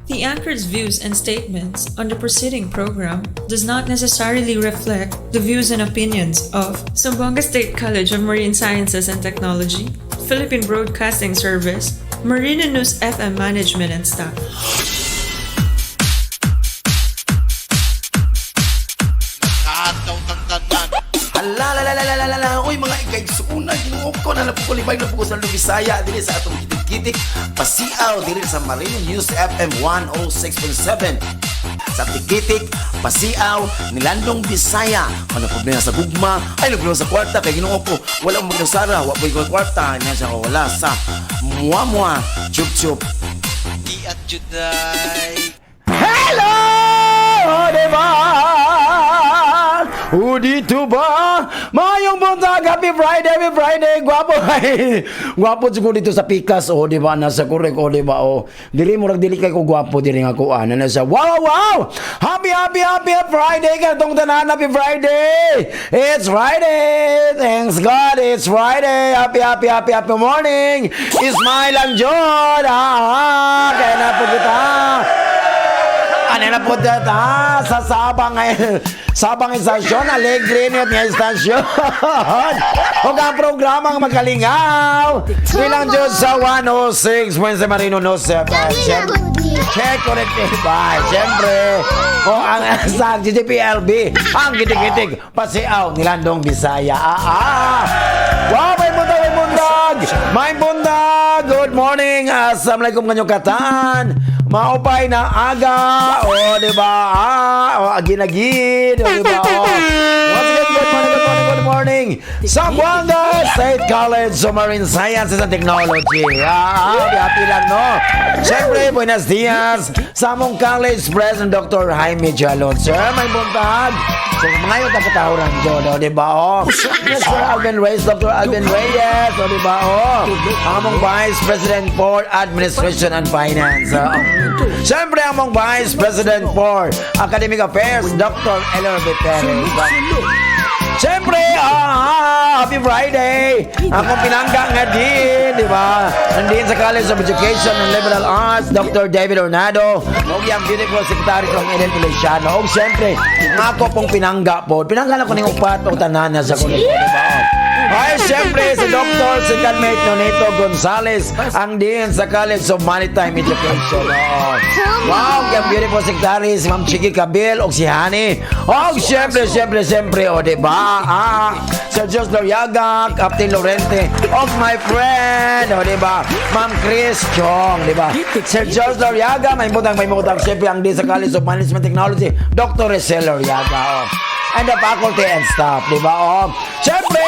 The anchor's views and statements on the preceding program does not necessarily reflect the views and opinions of Zamboanga State College of Marine Sciences and Technology, Philippine Broadcasting Service, Marina News FM Management and staff. Alalalalalalalala, uy mga ikaigsuna, ginuok ko na napukulibay na po sa Bisaya dili sa atong kitik-kitik pasiaw dili sa Marino News FM 106.7 sa tikitik pasiaw nilandong Bisaya ano problema sa gugma ay problema sa kwarta kay ginuok ko wala mo magnasara wa boy ko kwarta niya siya wala sa muamua chup chup Di at juday. hello diba dito ba? Mayong buntag, happy Friday, gwapo ay. Gwapo siguro dito sa Pikas, di ba? Nasa korek, di ba? Dili mo dili kay ko gwapo, dili nga ko, nasa, wow! Happy Friday, katong tanan, happy Friday! It's Friday! Thanks God, it's Friday! Happy morning! Smile ang Jod! Kaya na po kita! Ano na po dito, sa Sabang Istasyon, Alegre niya niya istasyon. Huwag ang programang magalingaw. Bilang Diyos sa 106, Wednesday Marino no 7. Check corrective by. Siyempre, ang sa GDPLB, ang gitig-gitig, pasiaw, nilandong Bisaya. Wow, may bundag. Good morning. Assalamualaikum kanyong katan. Maupay na aga, diba? Ginagid, diba? Once again, good morning. Zamboanga State College of Marine Sciences and Technology. Happy lang, no? Siyempre, buenos dias sa among college president, Dr. Jaime Jalon. Sir, may buntag. So, mga yung takatahuran dyan, diba? Mr. Alvin Reyes, Dr. Alvin Reyes, diba? Among Vice President for Administration and Finance. Siyempre, among Vice President for Academic Affairs, Dr. Elor Viteri. Siyempre, happy Friday! Akong pinangga nga din, di ba? Nandiyan sa College of Education and Liberal Arts, Dr. David Ornado, o yung beautiful secretary from Eden Feliciano. O siyempre, ako pong pinangga po. Pinangga na ko ng upat o tanana sa kulit, di ba? Ay, siyempre, si Dr. Second Mate Nonito Gonzales, ang din sa College of Maritime Education. Wow, yung beautiful secretary, si Ma'am Chiki Cabil, o si Hani. O, siyempre, o, diba? Sir Jos Loriaga, Captain Lorente, of my friend, o, diba? Ma'am Chris Chong, diba? Sir Jos Loriaga, may mutang, siyempre, ang din sa College of Management Technology, Dr. Rizal Loriaga, and the faculty and staff, di ba? Siyempre,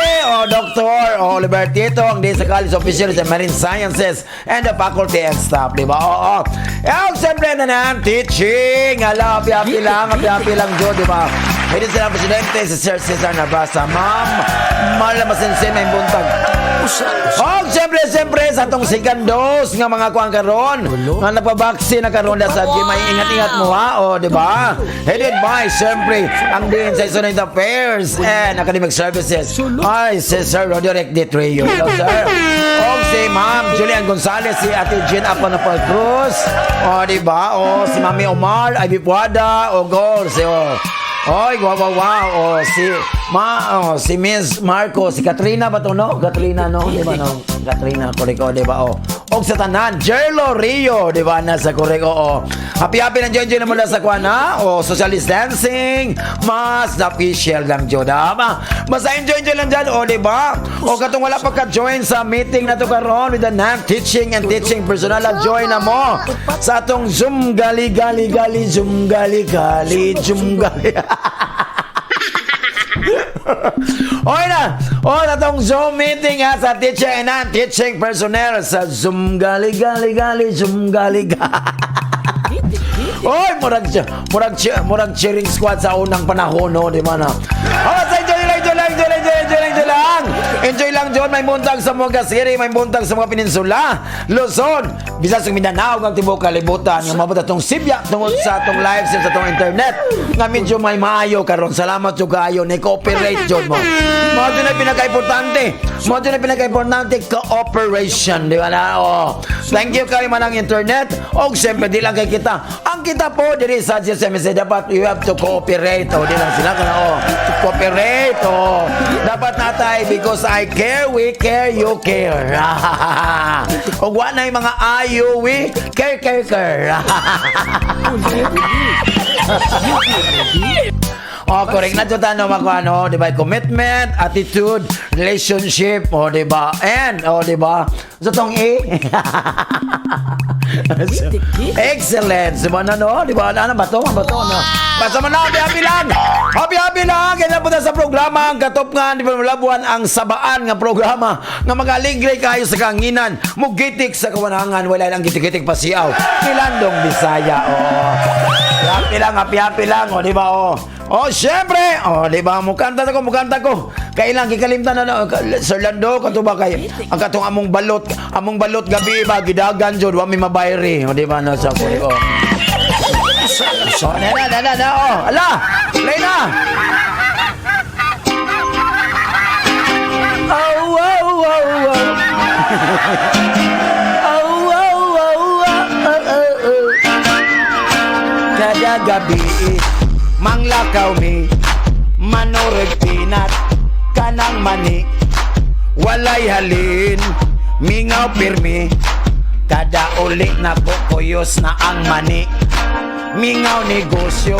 Dr. Oliver Tito, ang din sa College of Fisheries and Marine Sciences and the faculty and staff, di ba? Siyempre na teaching. Happy lang, Joe, di ba? Hindi sila presidente, si Sir Cesar Navasa. Ma'am, Marla Masensen, may buntag. Siyempre, sa itong second dose nga mga kuwang karon, nga napabaksin na karon sa gym, ay ingat-ingat mo, di ba? Headed by, siyempre, ang din sa Student Affairs and Academic Services. Ay, si Sir Roderick D. Trio. Hello, sir. Si Ma'am Julian Gonzalez, si Ate Jean Aponapol Cruz. Di ba? Si Mami Omar, Ivy Puada, wow. Si Miss Marco, si Katrina ba to, no? Katrina, no? Di ba, no? Katrina, koreko, di ba, O sa tanan, Jerlo Rio, di ba, nasa koreko, Happy na dyan mula sa kwana, social distancing, mas official lang dyan, Basta enjoy lang dyan, di ba? Katong wala pa ka-join sa meeting na to karon with the non-teaching and teaching personnel, join na mo sa atong Zoom gali. Natong Zoom meeting sa teaching and non-teaching personnel sa Zoom gali. Murag cheering squad sa unang panahon, di ba na? Enjoy lang. Enjoy lang John, may buntag sa mga City, may buntag sa mga peninsula, Luzon, Visayas ug Mindanao, ng tibuok kalibutan. Nga mabot atong sibya tungod sa atong live stream sa atong internet. Nga medyo may maayo karon. Salamat jud kaayo ni cooperate jud mo. Mo jud na pinaka-importante. Mo jud na pinaka-importante cooperation, di ba na? Oh. Thank you kay manang internet. Og siyempre di lang kay kita. Ang kita po diri sa GSMC dapat you have to cooperate. Oh, di lang sila kana to cooperate. Oh. Dapat natay because I care, we care, you care. Og wa na mga ayo, we care. Oh, correct na jud ano magkuano, di ba? Commitment, attitude, relationship, oh, di ba? And, oh, di ba? Sa tong A. Excellent. Diba na, no? Di ba? Ano ba to? Ano ba to? No? Basta man na, happy lang. Happy lang. Kaya na po sa programa, ang katop nga, di ba malabuan ang sabaan nga programa nga magaligray kayo sa kanginan. Mugitik sa kawanangan, wala lang gitik-gitik pasiaw. Kilandong Bisaya, oh. Happy lang, oh, di ba, oh. Oh, syempre. Oh, di ba? Mukanta ko. Kailang kikalimtan na Sir Lando kato ba kay ang katong among balot gabi ba gidagan jud wa mi mabayri. Oh, di ba na sa ko. Oh. So, na. Oh, ala. Play na. Kada gabi manglakaw mi manoreg pinat kanang mani walay halin mingaw pirmi kada uli na kukuyos na ang mani mingaw negosyo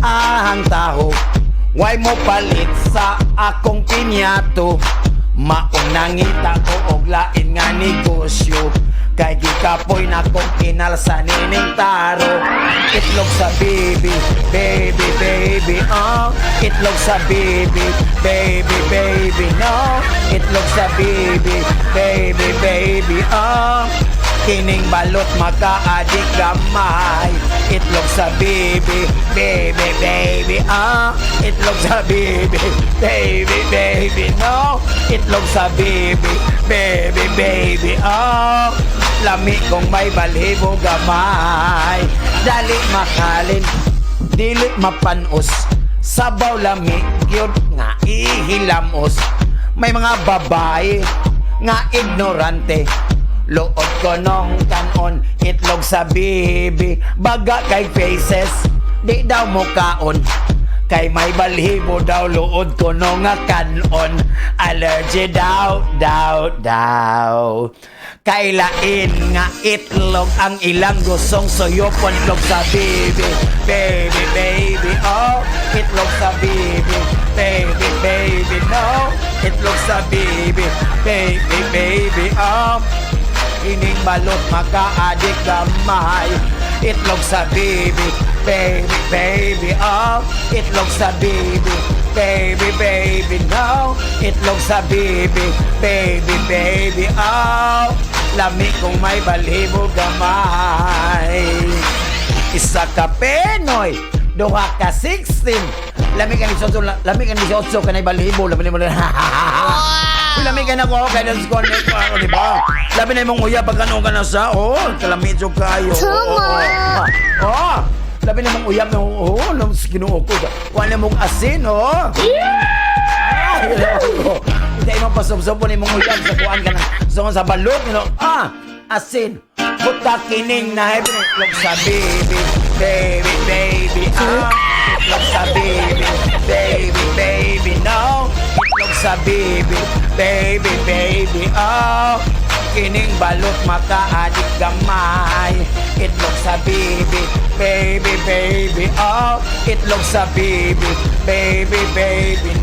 ahang taho way mo palit sa akong pinyato maunangita ko og lain nga negosyo kay gikapoy na kong kinal sa nining taro. Itlog sa baby, oh. Itlog sa baby, no. Itlog sa baby, oh. Kining balot maka-adik gamay. Itlog sa baby, oh. Itlog sa baby, no. Itlog sa baby, oh. Lami kong may balhibo gamay. Dali makalin, dili mapanos. Sabaw lami, gyud nga ihilamos. May mga babae nga ignorante. Luod ko nung kanon, itlog sa bibi. Baga kay faces, di daw mukaon. Kay may balhibo daw, luod ko nung nga kanon. Allergy daw. Kay lain nga itlog ang ilang gusong suyopon. Itlog sa baby, oh. Itlog sa baby, no. Itlog sa baby, oh. Ining balot maka-adik gamay. Itlog sa baby, oh. Itlog sa baby, no. Itlog sa baby, oh. Lami kong may balhibo gamay. Isa ka Penoy, duha ka 16. Lami ka ni 18 kanay balhibo. Lami ka na ko kay das ko di ba? Labi na imong uya pag ano ka na sa kalamidyo kayo. Oh. Labi na imong uya no Ginoo ko. Wala mong asin Hindi mo pasubsob ni mong uya sa kuan ka na. So sa balot asin. Buta kining na itlog sa baby, itlog sa baby, no. Itlog sa baby, oh. Kining balot maka-adik gamay. Itlog sa baby, oh. Itlog sa baby,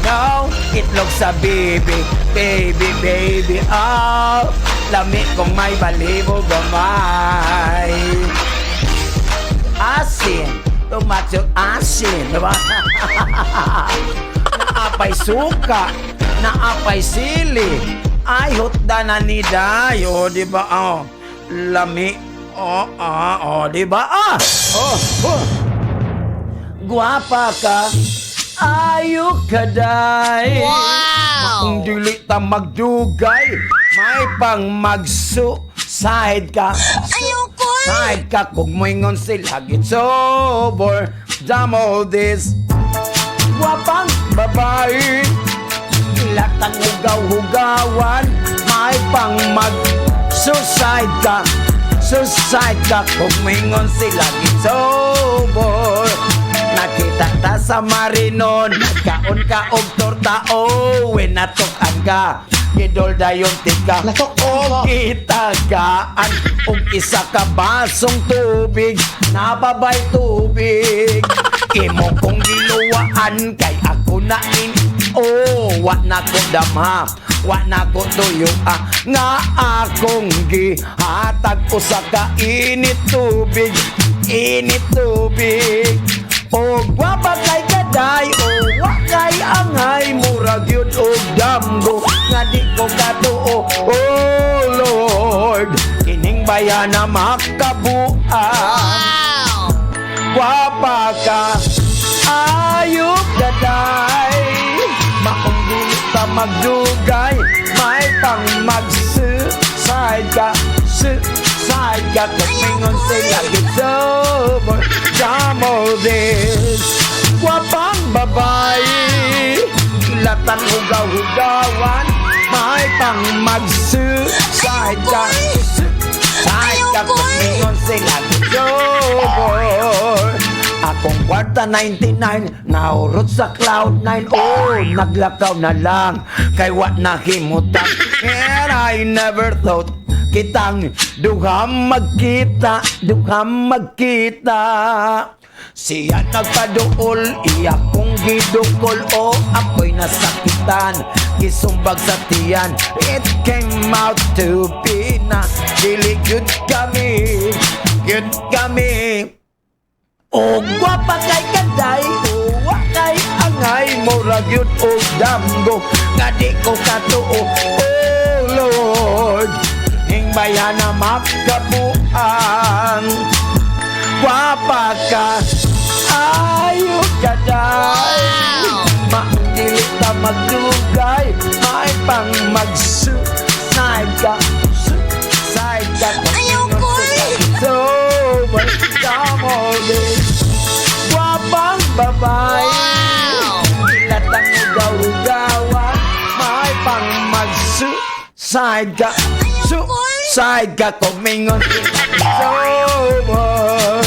no. Itlog sa baby, oh. Lami kong may balibo gamay. Asin, tumatsyo asin, diba? Naapay suka, naapay sili. Ay, hutda na ni Dayo, di ba? Lami. Di ba? Guwapa ka. Ayok ka, day. Wow! Kung dili ta magdugay, may pang magsuicide ka. Side ka kung moingon sila gitsobor. Damo this gwapang babae, latang hugaw-hugawan, may pang mag-suicide ka. Suicide ka kung moingon sila gitsobor. Nakita ta sa marinon, nagkaon ka og torta, oh, winatokan ka. Idol dayon tika, o kitagaan, og isa ka basong tubig, nababay tubig. Imo kong giluwaan, kay ako na oh, wa na ko damha, wa na ko tuyo, nga akong gihatag usa ka init tubig, init tubig. O gwapa kay kaday, o wakay angay, murag yun o damgo, nga di ko katuo, oh Lord, kining bayan na makabuan. Gwapa ka, ayok kaday, maong dili ka magdugay, may pang mag-suicide ka, suicide ka, kung mingon sila gitsobor. Damo this gwapang babae, latang hugaw-hugawan, may pang mag-suicide ka, suicide ka, kung mingon sila gitsobor. Akong kwarta 99, naurot sa Cloud9, oh, naglakaw na lang, kay wat nahimutan. And I never thought kitang duham magkita, duham magkita. Siya nagpaduol, iya kong gidukol, o ako'y nasakitan, gisumbag sa tiyan. It came out to be na dili good kami, good kami. O gwapa kay kaday, o wakay angay, murag yun o damgo, nga di ko katuo, oh Lord, ing bayan na makabuang. Gwapa ka, ayok kaday, maundili ka magdugay, may pang mag-suicide ka, suicide ka, ayaw ko so magkamoli. Gwapang babae, ilatang ugaw-ugawan, may pang mag-suicide ka, suicide ka, kung mingon sober.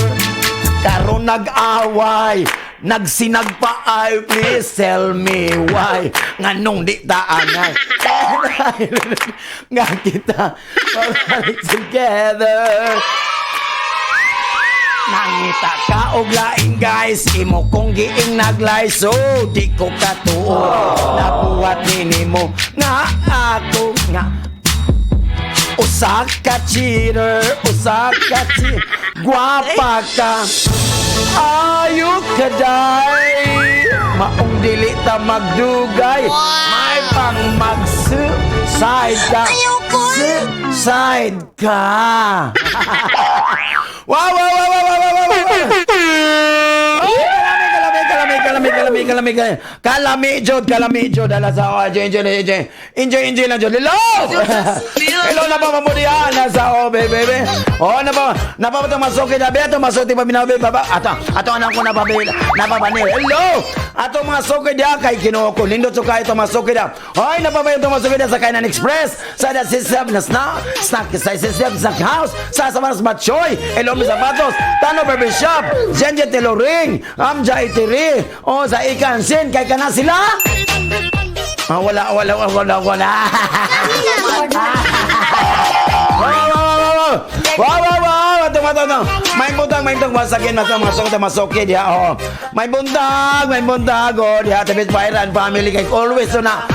Karon nag-away, nagsinagpaay, please tell me why. Nganong di taanay, nga kita pabalik together. Nangita ka og laing guys, imo kong giing naglay, so di ko katuo. Nabuhat nimo nga ako nga usa ka cheater, usa ka cheater. Gwapa ka, ayok kaday, maong dili ta magdugay, may pang mag-suicide ka, suicide ka. Wow, wow, wow, wow, wow, wow, wow, wow. Kalami, Jod, ala sa enjoy lang, Jod. Hello na pa mamudihan, nasa baby. Oh, napa itong masuki na, beto, masuki pa binabi, baba. Ato anak ko napapani. Hello! Ato mga suki diya, kay kinuha ko, lindot so kayo itong masuki na. Hoy, napapay itong masuki na sa Kainan Express, sa da system na snack sa system, snack house, sa Samaras Batchoy, Hello, Sapatos, Tano Barber Shop, Jenje Tailoring, Amja Itiri, o sa Ikansin, kay ka na sila? Wala. Wow. Ito. May buntag masakin masukid diha. Oh. May buntag oh diha tabit Byron family kay always na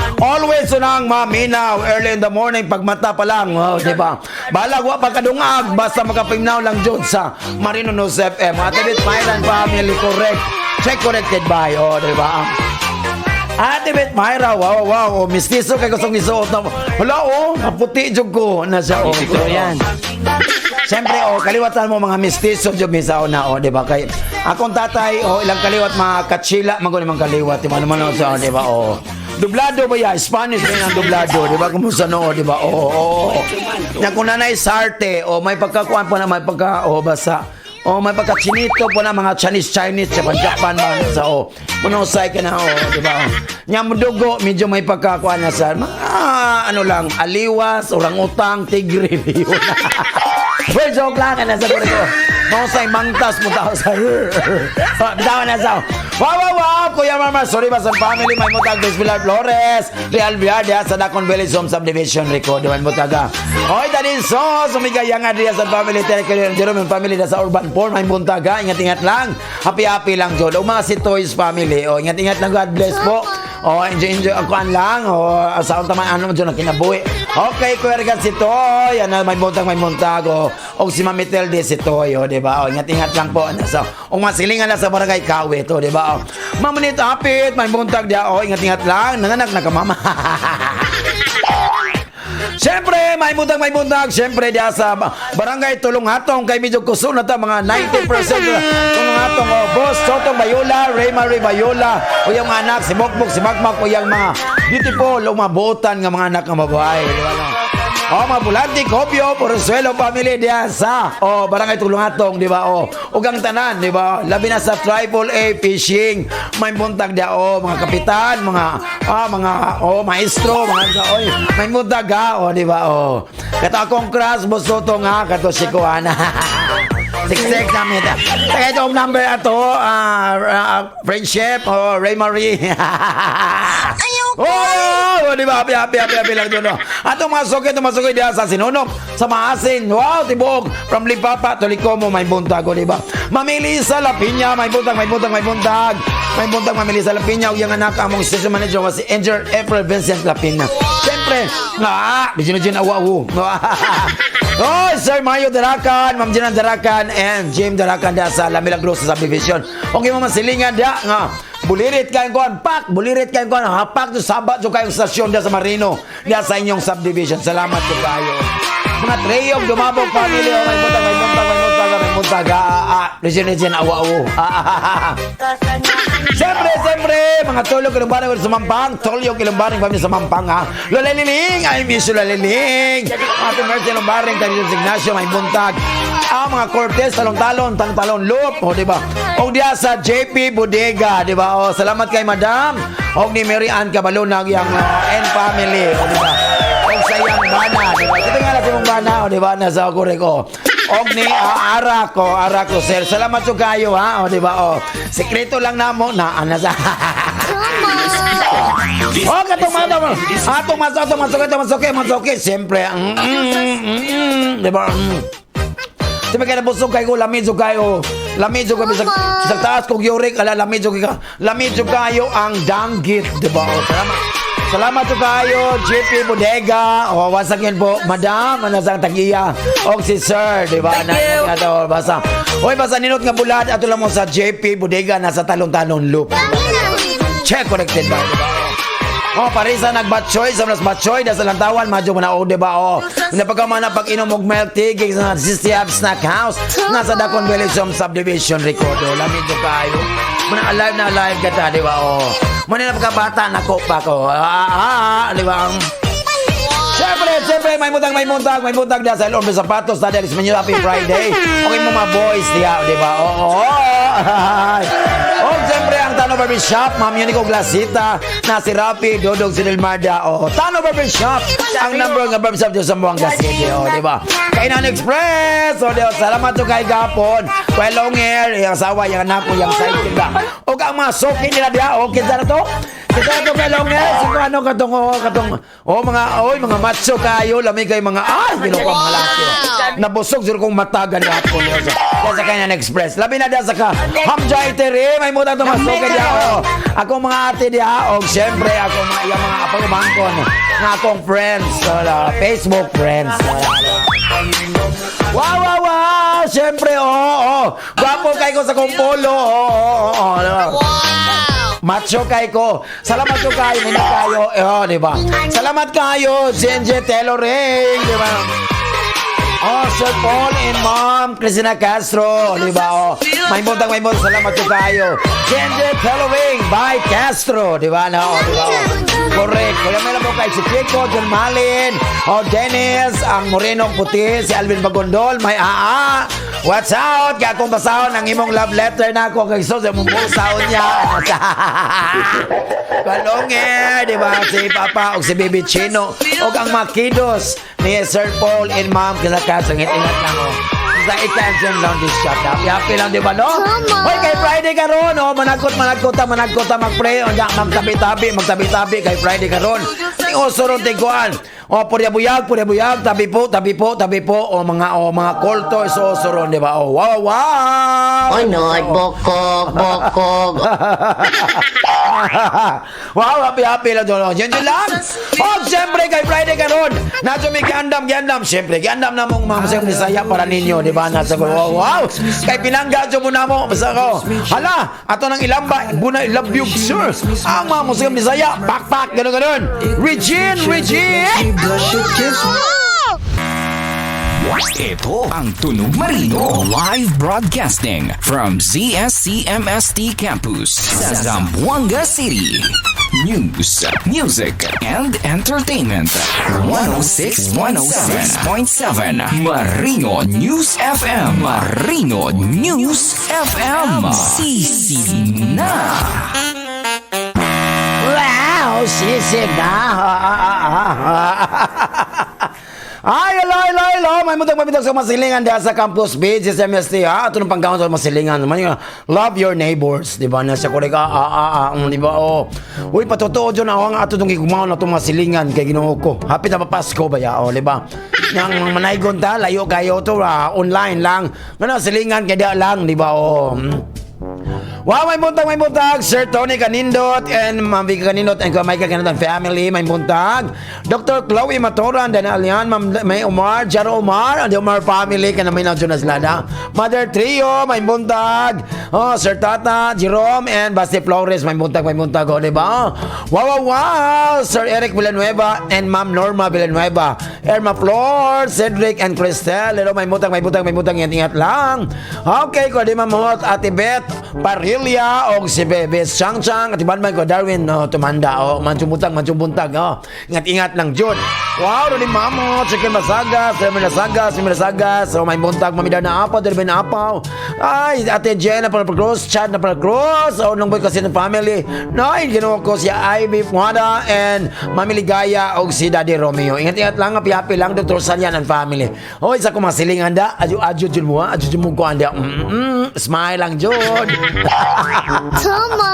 ang maminaw early in the morning pag mata pa lang. Oh, di ba? Balag wa pagkadungag basta makapignaw lang jud sa Marino News FM. Tabit Byron family correct. Check corrected by oh, di ba? Ate Bet Myra, wow, mistiso kay kusong isuot na. Hala, naputi jud ko na siya, ito yan. Siyempre, kaliwatan mo mga mistiso jud misaw na, di ba? Kay akong tatay, ilang kaliwat mga katsila, magunin mga kaliwat, di ba naman sa, di ba, Dublado ba ya? Spanish rin ang dublado, di ba? Kumusta no, di ba? Oo. Na kung nanay sarte, o may pagkakuan po na may pagka, basta. O may pagka-chinito po na mga Chinese, Japan man sa Manusay ka na, di ba? Nya mudugo, medyo may pagkakuan na sa mga, aliwas, orang-utang, tigre, yun. Well, joke lang, na sa ko. Manusay, mangtas mo tao sa bitawan na sa wow, Kuya Marmar, sorry ba sa family, may mutag Pilar Flores, Real Viada, sa Dacon Village Home Subdivision, Rico, di man mutaga. Hoy, tadin sumigayang adriya sa family, Jerome family, sa Urban Poor, may muntaga, ingat-ingat lang, happy lang, Jod. O mga si Toys family, ingat-ingat lang, God bless po. Enjoy ang lang, sa taman, Jod, na kinabuhi. Okay, Kuya Regan si Toy, may muntag, o si Mami Telde si Toy, di ba? Ingat-ingat lang po, o masilingan lang sa barangay Kawe, to, di ba? Mamunit apit, may buntag dia. Ingat-ingat lang, nanganak na ka mama. Siyempre, may buntag. Siyempre, dia sa barangay Tulong Hatong, kay medyo kuso na ta, mga 90% Tulong Hatong, Boss Sotong Bayola, Ray Marie Bayola, o yung mga anak, si Bokbok, si Magmak, o yung mga beautiful, o mabutan ng mga anak ng babae. Di ba? Mga Bulanti, Kopyo, Porzuelo family diya sa barangay Tulong Hatong, di ba? Ugang tanan, di ba? Labi na sa AAA Fishing, may buntag diya, mga kapitan, mga maestro, may buntag di ba? Kato akong crush, Bosoto nga, kato si Kuana. Siksik namin. Kaya itong number ato, friendship, Ray Marie. Di ba? Happy lang doon. Atong masukit diya sa Sinunok, sa Maasin. Wow, tibok. From Lipapa to Licomo, may buntag, di ba? Mamili sa Lapinya, may buntag. May buntag, mamili sa Lapinya. O yung anak, among station manager was si Angel April Vincent Lapinya. Siyempre, Bijinujin awa-awu. Sir Mayo Darakan, Ma'am Jinan Darakan, and Jim Darakan diya sa La Milagrosa Subdivision. Okay mo masilingan diya nga. Bulirit kayong kuhan, hapak to sabat to kayong stasyon diya sa Marino, diya sa inyong subdivision. Salamat po kayo. Mga Treyog, Dumabog family, may buntag, Regine, awa-awu. Siyempre, mga Tulog Ilumbaning sa Mampang, Tulog Ilumbaning family sa Mampang, Lola Liling, I miss you, Lola Liling. Happy birthday Ilumbaning, Tanilong Ignacio, may buntag. Mga Cortez, talong-talon, loop, di ba? O diya sa JP Bodega, di ba? Salamat kay Madam. O ni Mary Ann Cabalonag, yung N family, di ba? O sa iyang bana, di ba? Ito nga lang yung bana, di ba? Nasa kurek, O ni Arako, sir. Salamat so kayo, ha? Di ba? Sekreto lang na mo, nasa... katong masukit. Siyempre, di ba? Sabi kaya nabusog kayo, lamidyo kayo sa taas kong yurik, lamidyo kayo ang danggit, diba? Salamat to kayo, JP Bodega, once again po, Madam, nasang tagiya, o si Sir, diba? Basta ninot nga bulad, ato lang mo sa JP Bodega, nasa talong-talong loop. Check, connected ba, diba? Parisa nagbatchoy, sa mas batchoy, nasa lantawan, madyo mo na, diba? Napagkamana pag-inom og milk tea, sa Sistiab Snack House, nasa Dacon Village Home Subdivision, Ricodo, lamid nyo kayo. Muna alive ka ta, diba? Muna napagkabata, nakopa ko. Diba? Siyempre, may muntag diya sa Lord Sapatos, na dahil sa Happy Friday. Okay mo mga boys diya, diba? Siyempre, ang Tano Barbershop, Ma'am Unico Glasita, na si Rapi, Dodog, si Delmarda, Tano Barbershop, ang number ng barbershop diyo sa Buanga City, diba? Kainan Express, diba? Salamat to kay Gapon, kay Long Hair, yung asawa, yung anak ko, yung sidekick ba? O ang mga sokin nila diya, kita na to? Kita na to kay Long Hair, mga macho kayo, lamig kayo mga, ginuko ang mga laki. Nabusog, sila kong matagan na ako. Sa Kainan Express. Labi na diya sa ka, Hamja Iteri, may mutang tumasok ka diya. Akong mga ate diya, siyempre, akong mga apagumangkon, nga akong friends, Facebook friends. Wow! Siyempre, gwapo kayo sa kong polo, macho kayo. Salamat ko kayo, nina kayo, diba? Salamat kayo, Zenje Tailoring, diba? Oh, Sir Paul and Ma'am Cristina Castro, di ba? Oh, may buntag, salamat po kayo. Gender Coloring by Castro, di ba? No, di ba? Oh, correct. Kaya may lang po kay si Chico, John Malin, Dennis, ang Moreno Puti, si Alvin Bagondol, may AA. What's out? Kaya kung basahon ang imong love letter na ako kay Sos, yung mong niya. Kalonge, di ba? Si Papa o si Baby Chino o ang Makidos ni Sir Paul and Ma'am Cristina. Ingat lang, oh. Sa i-cancel lang this shop. Happy lang, di ba, no? Hoy, kay Friday ka ron, oh. Managkot, mag-pray. O, magtabi-tabi kay Friday ka ron. Yung oso ron, tiguan. O, purya-buyag, tabi po. O, mga kolto, oso ron, di ba? O, wow. Oy, bokog. Wow, happy lang doon. Yan lang. O, siyempre, kay Friday ka ron. Nato may giandam. Siyempre, giandam na mong mga masayang Bisaya para ninyo, di ba? Nasa ko, wow. Kay pinanggadyo mo na mo. Basta ko, hala, ato nang ilamba, buna ilabyog, sir. Ang mga masayang Bisaya, pak, gano'n. Regine. Ito ang Tunog Marino live broadcasting from ZSCMST Campus sa Zamboanga City. News, music, and entertainment. 106.7 Marino News FM. Sisi na. Wow, sisig na. Ay, hello. May mutag sa masilingan diya sa Campus Beach, sa MST, ha? Ito nung panggawan sa masilingan. Love your neighbors, di ba? Nasa korek, di ba? Oh. Uy, patotoo dyan ako ang ato itong ikumaw na itong masilingan kay Ginoo ko. Happy na papasko ba ya? Oh, di ba? Yang manaygon ta, layo kayo to, online lang. Ano, silingan kaya lang, di ba? Oh. Wow, may buntag, Sir Tony Canindot and Ma'am Vicky Canindot and Michael Canindot family, may buntag. Dr. Chloe Matoran, dan Alian, may Omar, Jaro Omar, and the Omar family, kana may na Jonas Lada. Mother Trio, may buntag. Oh, Sir Tata, Jerome, and Basti Flores, may buntag, oh, diba? Wow, Sir Eric Villanueva and Ma'am Norma Villanueva. Erma Flor, Cedric, and Cristel. Hello, may buntag, ingat lang. Okay, ko di mamot, Ate Beth, Parilia, o si Bebes Chang, at iban ko Darwin, tumanda, manchumuntag, ingat lang, Jud. Wow, rin mamo, chicken masagas, so may buntag, mamidar na apaw, derby na apaw. Ay, Ate Jen na pala cross, Chad na pala cross, nung boy kasi ng family. Noy, ginawa ko si Ivy Fuada and Mami Ligaya o si Daddy Romeo. Ingat lang, happy lang, Dr. Salyan and family. Isa ko masilingan da, adyo Jud mo ko anda. Smile lang, Jud. Tama.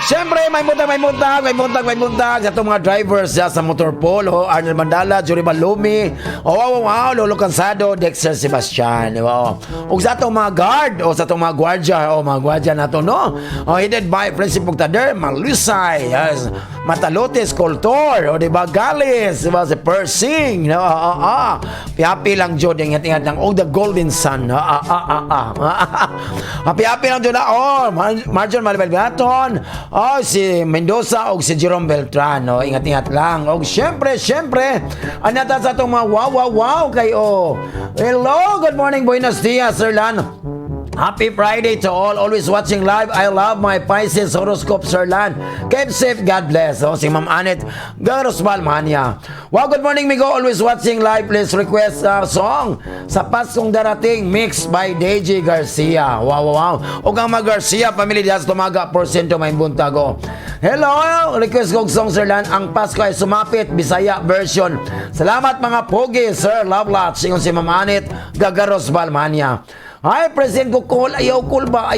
Siyempre, may buntag sa itong mga drivers sa motor polo, Arnold Mandala, Jory Balumi, wow, Lolo Cansado, Dexter Sebastian, wow. O sa itong mga guard, sa itong mga gwardya na ito, no? Headed by Principal Tader, Malusay, yes. Matalotes, Coltor, diba, Galis, diba, si Persing, no? Happy lang, Jod, ingat lang, the Golden Sun, happy lang, Jod, Marjon Malibel Gaton, si Mendoza o si Jerome Beltran, ingat lang. O syempre, anata sa itong mga wow kayo. Hello, good morning, buenos dias, Sir Lan. Happy Friday to all. Always watching live. I love my Pisces horoscope, Sir Lan. Keep safe. God bless. Si Ma'am Anet Garosbal Mania. Wow, good morning, Migo. Always watching live. Please request a song sa Paskong Darating mixed by DJ Garcia. Wow. O ang mga Garcia, family diyan tumaga porsyento may buntago. Hello. Request kong song, Sir Lan. Ang Pasko ay sumapit. Bisaya version. Salamat mga pogi, Sir. Love lot. Singon si Ma'am Anet Garosbal Mania. Ay, present ko cool, ayaw cool ba?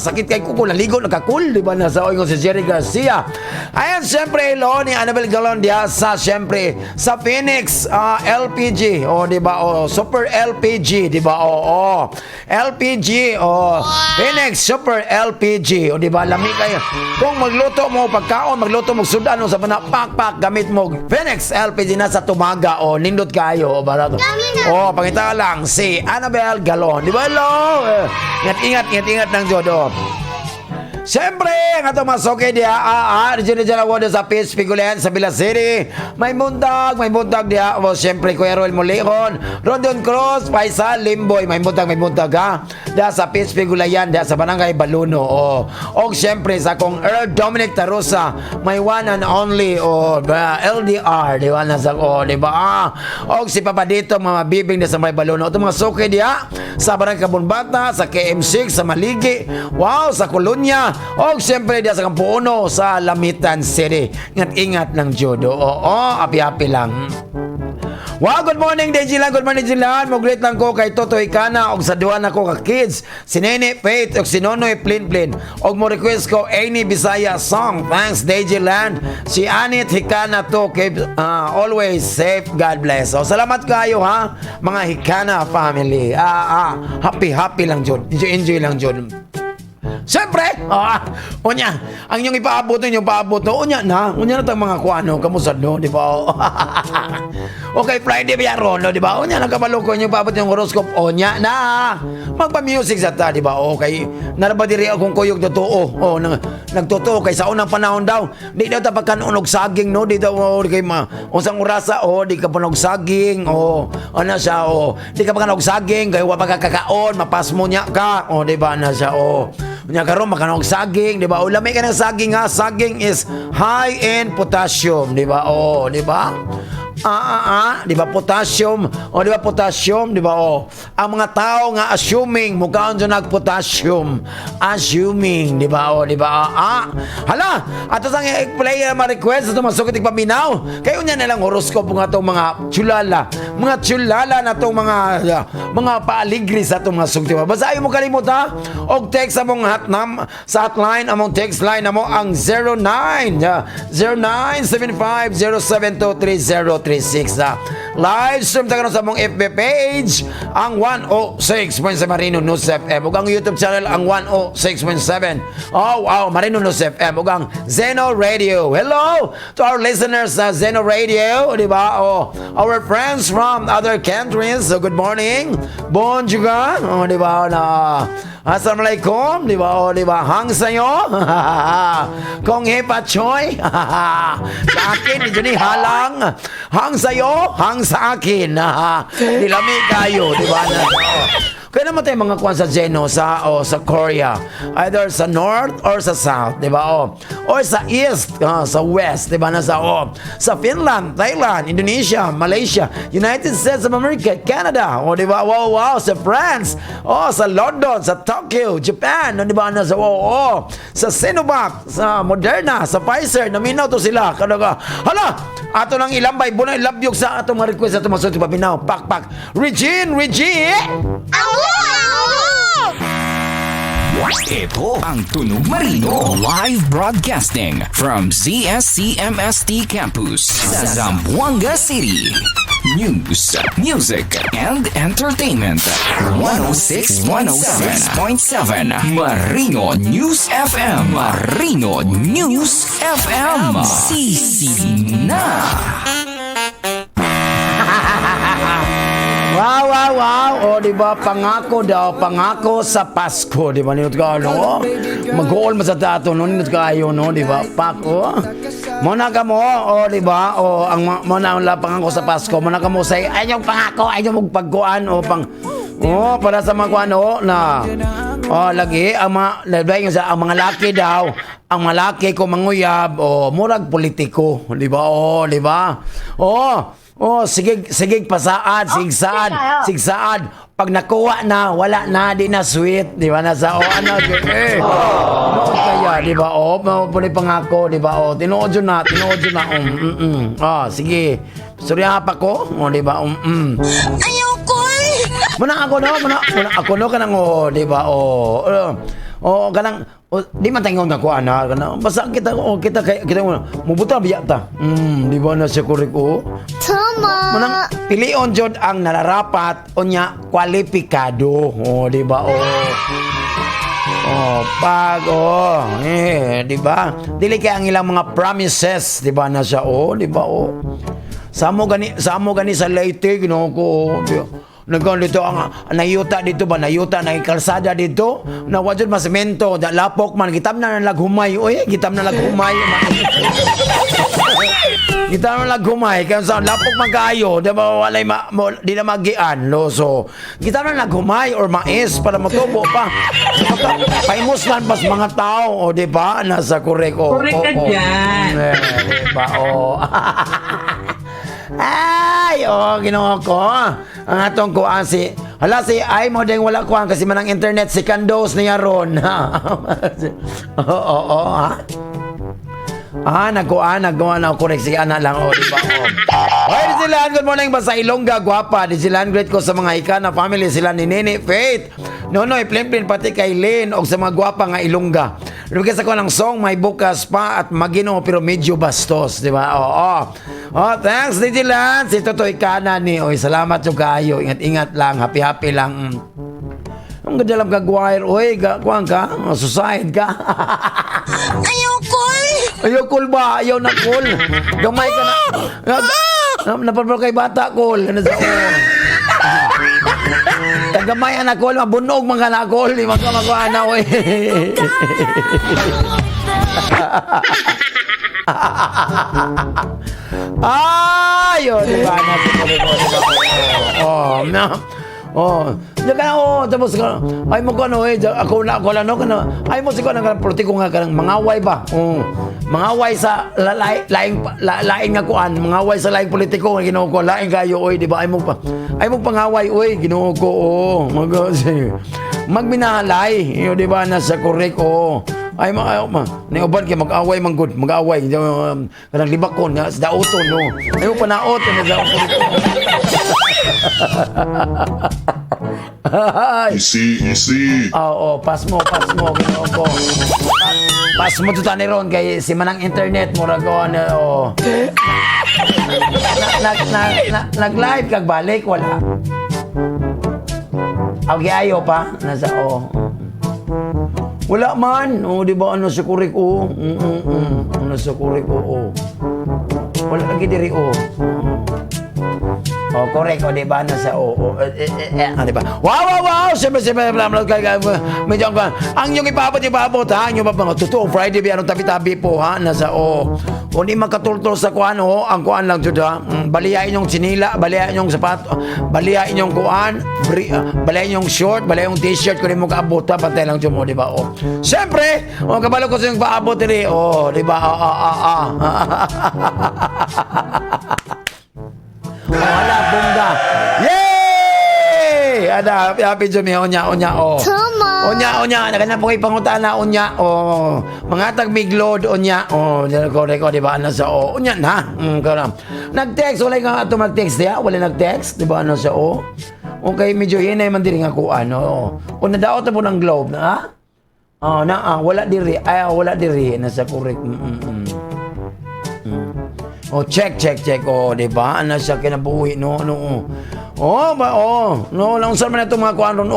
Sakit kay kukul, naligo, nagkakul, di ba? Nasa oingon si Jerry Garcia. Ayan, siyempre, hello ni Annabel Galon Diasa, siyempre, sa Phoenix, LPG, di ba? Super LPG, di ba? LPG, Phoenix, Super LPG, di ba? Lami kayo. Kung magluto mo pagkaon, magluto mo sudan, sa pak, gamit mo, Phoenix LPG na sa Tumaga, nindot kayo, barato. Pangita lang, si Annabel Galon. Di ba, hello? Ingat ng Jodo. Siyempre, ang atong masuki diya, diyan award sa PSP Gulen sa Villa City. May buntag diya. O, siyempre, Kuya Roel Molihon, Rondon Cruz, Faisal, Limboy, may buntag ha. Diya sa PSP Gulayan, diya sa Barangay Baluno. O, siyempre, sa kong Earl Dominic Tarusa, may one and only, LDR, di ba, nasa, di ba, o, si Papa dito, mga bibing na sa may Baluno. Ito mga suki diya, sa Barangay Kabunbata, sa KM6, sa Maligi, wow, sa Colonia, o, siyempre, diya sa Kampuuno, sa Lamitan City. Ingat-ingat lang, Jodo. Oo, api-api lang. Wow, good morning, DJ lang. Good morning, Jilan. Mag-greet lang ko kay Toto Ikana og sa duwa na ko ka kids. Si Nene Faith og si Nonoy Plin. Og mo request ko any Bisaya song. Thanks, DJ Land. Si Anit Hikana to. Keep always safe. God bless. So, salamat kayo, ha? Mga Hikana family. Happy lang, Jod. Enjoy lang, Jod. Siyempre, unya, ang inyong ipaabot no, unya na tang mga kuano, kamusad no, di ba? Okay, Friday biyaro, no, di ba? Unya, nagkabalo ko inyong paabot yung horoscope, unya na, magpa-music sa ta, di ba? Okay, narabadiri akong kuyog totoo, nagtotoo, kay sa unang panahon daw, di daw ta pagkanunog saging, no, di daw, kay usang urasa, di ka panog saging, ano siya, di ka pagkanog saging, kaya wapag kakakaon, mapas mo niya ka, di ba, na siya, Nya karon makanog saging, di ba? Lamay ka ng saging ha. Saging is high in potassium, di ba? Di ba? Di ba potassium? Di ba potassium? Di ba? Ang mga tao nga assuming mukhaon dyan nag-potassium. Assuming, di ba? Di ba? Hala, ato sang i-play ma-request ito masukit paminaw. Kayo niya nalang horoscope nga itong mga chulala. Mga chulala na itong mga paaligri sa itong mga sukti. Basta ayaw mo kalimut ha. Og text among sa hotline, among text line amo ang 097507230336 live stream tayo sa mong FB page ang 106.7 Marino News FM ug ang YouTube channel ang 106.7 Marino News FM ug ang Zeno Radio. Hello to our listeners sa Zeno Radio, di ba? Our friends from other countries, so good morning, bonjour, di ba, na Assalamualaikum, di ba? Di ba? Hang sayo. Kong hepa choy. Sa akin, medyo ni halang. Hang sayo, hang sa akin. Nilami kayo, di ba? Kaya naman tayo mga kwan sa Zeno sa Korea. Either sa North or sa South, di ba? Or sa East, sa West, di ba? Sa Finland, Thailand, Indonesia, Malaysia, United States of America, Canada, di ba? Wow, sa France, sa London, sa Tokyo, Japan, di ba? Sa Sinovac, sa Moderna, sa Pfizer, naminaw to sila. Hala, ato nang ilambay, bunay labyog sa atong mga request, atong masunod pabinaw. Pak. Regine! Ito ang Tunog Marino live broadcasting from ZSCMST Campus sa Zamboanga City. News, music, and entertainment. 106.7 Marino News FM. Marino News FM. Sisina. Wow. Di ba? Pangako sa Pasko. Di ba? Ninot ka, no? Mag-goal mo sa tato, no? Ninot ka ayo, no? Di ba? Pako. Muna ka mo, di ba? Muna ang pangako sa Pasko. Muna ka mo say, ayong pangako, ayong magpagkuan, para sa mga kuan, na, lagi, ang mga laki daw, ang mga laki ko manguyab, murag politiko. Di ba? Di ba? Sige pasaad, sigsaad. Pag nakuha na, wala na, di na sweet, di ba? Nasa, noon kaya, di ba? Puli pangako, di ba? Tinuod yun na, sige. Surya pa ko, di ba? Ayaw ko Muna ako, no, kanang, di ba? Kanang, di man tayo na kuha na, basta kita mubuta biya ta. Di ba na siya kurik, Tama. Manang pilion jud ang nararapat o nya kwalipikado. Di ba? Di ba? Dili kay ang ilang mga promises, di ba na siya, di ba? Samo gani sa Leyte, no ko. nagkaon dito ang nayuta dito ba nayuta na kalsada dito na wajud masemento da lapok man gitam na naghumay oy gitam na naghumay gitam na naghumay kaya sa lapok man kaayo di ba walay di na magian loso gitam na naghumay or mais para matubo pa paimos man pas mga tao o di ba nasa korek o Correct ka dyan. di ba o ay, Ginoo ko. Ang atong kuan si hala si ay mo ding wala kuan kasi manang internet si Kandos niya ron. Oo, ha. Nagkuan na correct si ana lang di ba? Ay, Dizilan, good morning ba sa Ilongga, gwapa. Dizilan, great ko sa mga ika na family sila ni Nene Faith. Nonoy, plin pati kay Lynn o sa mga gwapa nga Ilongga. Lumikis ako ng song, may bukas pa at magino pero medyo bastos, di ba? Oo. Oh, thanks, Dizilan. Si Totoy Kanan ni. Oy, salamat yung kayo. Ingat-ingat lang, happy-happy lang. Ang ganda lang kagwire. Oy, kuhan ka? Suicide ka? Ayaw ko! Ayaw cool ba? Ayaw na cool. Gamay ka na. Napapalo kay bata cool. Ano sa Gamay anak cool. Mabunog mga anak cool. Di magkamakuha na. Ayaw. Di ba? Oh, no. Oh, diyan ka na, tapos ka, ay mo ko ano ako na, ay mo si ko ng politiko nga ka ng mangaway ba? Mangaway sa laing nga kuan, mangaway sa laing politiko nga ginoo ko, laing kayo, di ba? Ay mo pangaway, ginoo ko, magminahalay, di ba, nasa korek, ay niuban kay mag-away man good mag-away kanang libakon nga sa dauton no ay mo panaot na sa Easy. Pas mo ginoo ko pas mo to tani ron kay si manang internet mo ra ko nag-live kag balik wala ayo pa nasa wala man. Di ba ano sa kurik ano sa kurik wala lagi diri correct di ba na sa di ba wow siyempre medyo ang yung ipabot ha ang yung totoo Friday bi anong tabi-tabi po ha nasa kung di makatultol sa kuan ang kuan lang jud ha baliyain yung sinila baliyain yung sapato baliyain yung kuan baliyain yung short baliyain yung t-shirt kung di mo kaabot ha pantay lang jud mo di ba siyempre kabalo ko sa yung paabot diri di ba wala bongga yay ada happy jud mi onya Tama! Onya, na po ipangutana onya. Mga tagmiglod onya. Di ba ano sa onya na. Karam. Nag-text wala nga ato mag-text dia, wala nag-text, di ba ano sa Okay, medyo hinay man diri nga ko ano. Nadaot po ng globe na wala diri. Wala diri na sa correct. Check. Di ba? Ano siya kinabuhi, no. Unsan man ito mga kuan ron,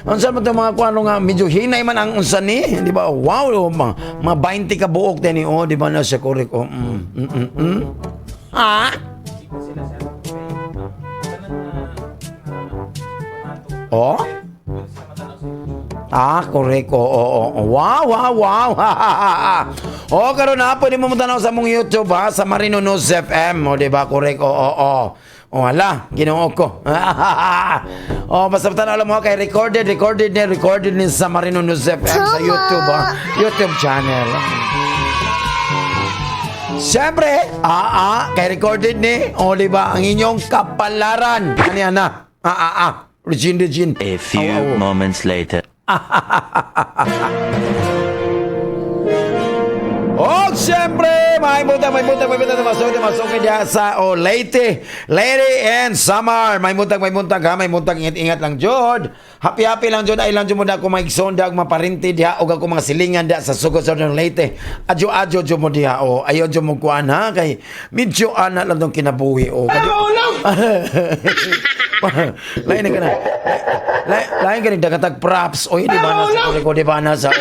unsan man ito mga kuan ron nga, medyo hinay man ang unsan ni, di ba? Wow, mga 20 ka buok din di ba na siya correct, correct. Wow. Karon na pwede mo tanaw sa mong YouTube ha, sa Marino News FM, di ba? Correct. Hala, ginoo ko. Basta tanaw lang mo kay recorded ni sa Marino News FM sa YouTube ha, YouTube channel. Siyempre, kay recorded ni, di ba, ang inyong kapalaran. Ano Regine. A few moments later. Siyempre, may buntag masok diya sa Leyte and Samar. May buntag ha, may buntag ingat lang jud. Happy lang jud ay lang jud mo da ko maigsondag maparinti diha og ako mga silingan diha sa sugod sa Leyte. Adyo jud mo diha ayo jud mo kuan ha kay medyo ana lang tong kinabuhi lain ka na. Lain ka ni dagatag props di ba na sa ko di ba na sa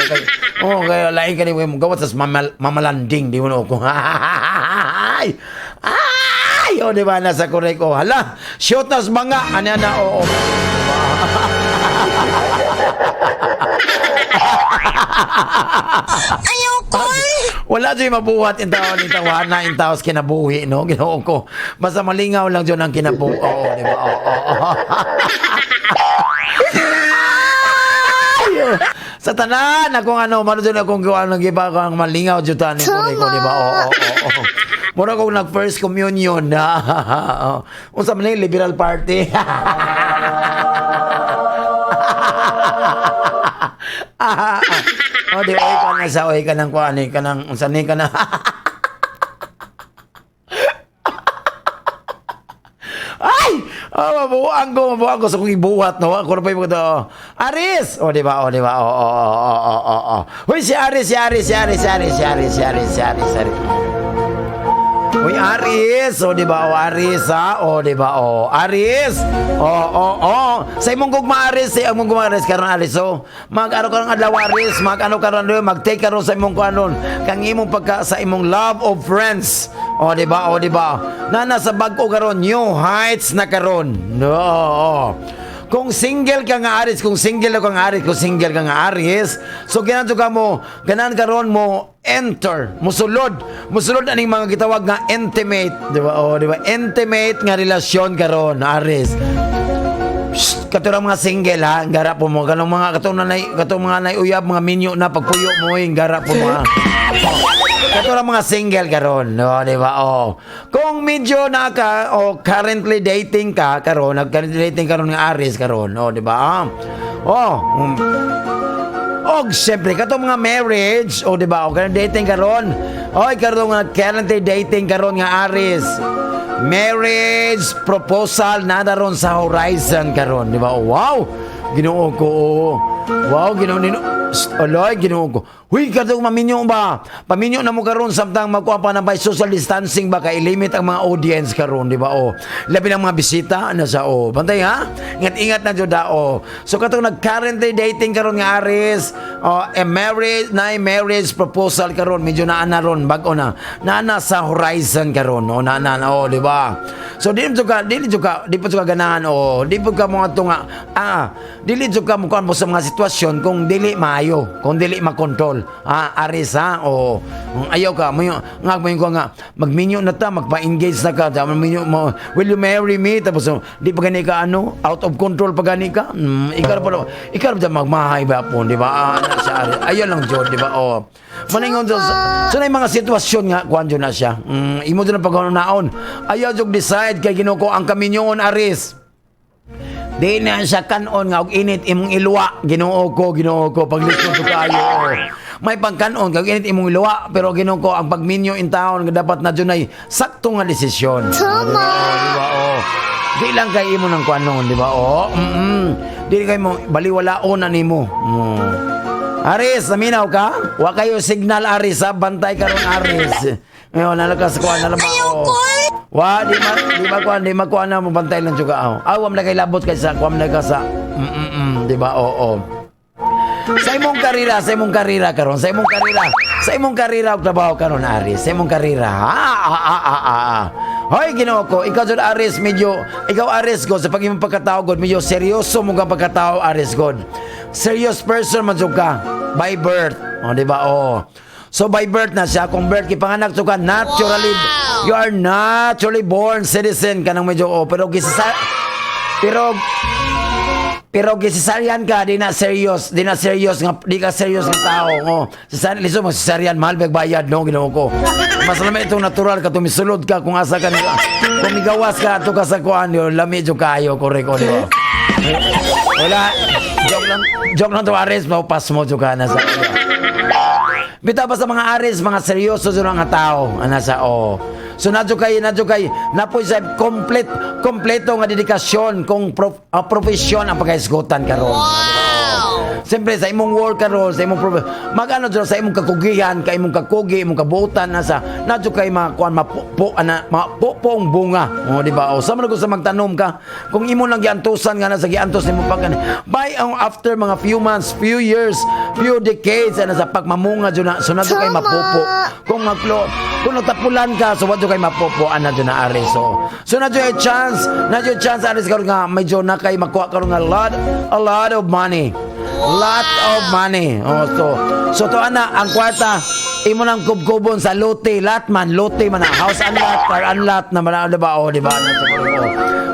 kaya lain ka ni mo gawat sa mamalanding di mo ko. Ay, o, di ba, nasa correct. O, hala, shoot nas mga, ano na, oo. Ayoko! Wala dyan mabuhat in taon, in taon na, in taos kinabuhi, no? Ginoo ko. Basta malingaw lang dyan ang kinabuhi. Oo, di ba? Oo. Sa tanan, akong ano, mano dyan akong gawa ng iba kang malingaw dyan tanin ko, di ba? Oo. Muna akong nag-first communion na. Unsa man yung liberal party. Oh, di oy ka na sa oy ka nang kuan ka nang unsa ni ka na. Ay! Mabuang ko sa kong ibuhat, no? Ako na pa yung mga Aris! O, di ba? Uy, si Aris. Uy, Aris! O, di ba? O, Aris, ha? O, di ba? O, Aris! O. Sa imong gugma, Aris. Sa imong gugma, Aris. Karon Aris, o. Mag-ano ka ng adlaw, Aris. Mag-ano ka rin, mag-take ka rin sa imong kanon. Kang imong pagka sa imong love of friends. O, di ba? Na nasa bag-o karon, new heights na karon. No. Kung single ka nga Aris, kung single ka nga Aris, so ganan karon mo enter, musulod aning mga gitawag nga intimate, di ba? O, di ba? Intimate nga relasyon karon, Aris. Katong mga single ha, gara po mo kanang mga katong mga naiuyab mga minyo na pagpuyo mo gara po mga katong mga single karon, no, di ba? Oh. Kung medyo currently dating ka karon, currently dating karon nga Aris karon, no, di ba? Og syempre katong mga marriage, o di ba? O currently dating karon. Oy, karon nga currently dating karon nga Aris. Marriage proposal na daron sa horizon karon, di ba? Wow! Ginoo ko. Wow, Ginoo ko. Huy, katong maminyo ba? Paminyo na mo karon samtang magkuha pa na by social distancing ba kay limit ang mga audience karon, di ba? O, labi ng mga bisita na sa Bantay ha? Ingat na jud o. So katong currently dating karon nga Aris, marriage proposal karon medyo naa na ron bag-o na. Naa sa horizon karon, o di ba? So di pa ganahan o. Di pa ka mga tunga dili jud ka mo kan mo sa mga sitwasyon kung dili maayo, kung dili makontrol. Aris ha, o ayaw ka mo ko nga magminyo na ta, magpa-engage na ka, minyo mo, will you marry me? Tapos di pa gani ka out of control pa gani ka. Ikaw pa magmahay ba po, di ba? Ayaw lang jud, di ba? O maningon so na mga sitwasyon nga kuan jud na siya. Imo jud na pagkanaon. Ayaw jud decide kay Ginoo ko ang kaminyon Aris. Di na siya kanon nga og init imong ilwa. Ginoo ko paglikod ko kayo. May pagkanon kag init imong ilwa, pero Ginoo ko ang pagminyo in taon nga dapat na dunay sakto nga desisyon. Tama. Di ba? Di lang kay imo nang kuanon, di ba? Di kay mo baliwalaon na nimo. Aris, naminaw ka? Wa kayo signal Aris, ha? Bantay karon Aris. Ngayon nalakas ko na lang. Wa di makuha na mo bantay lang juga aw. Awam na kay labot kay sa kuam na ka sa. Di ba? Oo. Sa imong karira karon, sa imong karira og trabaho karon Aris, sa imong karira. Hoy Ginoo ko, ikaw jud Aris ikaw Aris God sa pag-imong pagkatao God, medyo seryoso mo ka pagkatao Aris God. Serious person man jud ka by birth. O di ba? So by birth na siya, kung birth kipanganak to ka naturally, you are naturally born citizen kanang medyo pero gisisaryan ka, di ka serious nga tao. Liso mo sisaryan, mahal bayad, no, Ginoo ko. Mas lamay itong natural ka, tumisulod ka, kung asa ka kung migawas ka, ito ka sa kuhan, lami jo kayo, koreko, di ba? Wala, joke lang to Aris, maupas mo jo ka na sa bitaw pa sa mga Aris, mga seryoso sa mga tao, anasa So nadyo kay napoy sa kompleto nga dedikasyon kung profesyon ang pagkaisgutan karon. Wow! siyempre sa imong work karon, sa imong magano sa imong kakugihan, kay imong kakugi, imong kabutan nasa nadyo kay makuan mapupong bunga. O di ba? O sa man sa magtanom ka, kung imo lang giantusan nga na sa giantos nimo pag by after mga few months, few years, few decades na sa pagmamunga jud na so nadyo kay mapupo. Kung natapulan ka, so wadyo kay mapupo ana jud na ari. So nadyo chance aris karon nga medyo na kay makuha karon nga a lot of money. Lot of money. So to ana ang kwarta imo nang kubkubon sa lote man na house unlot, car unlot na man di ba? O di ba?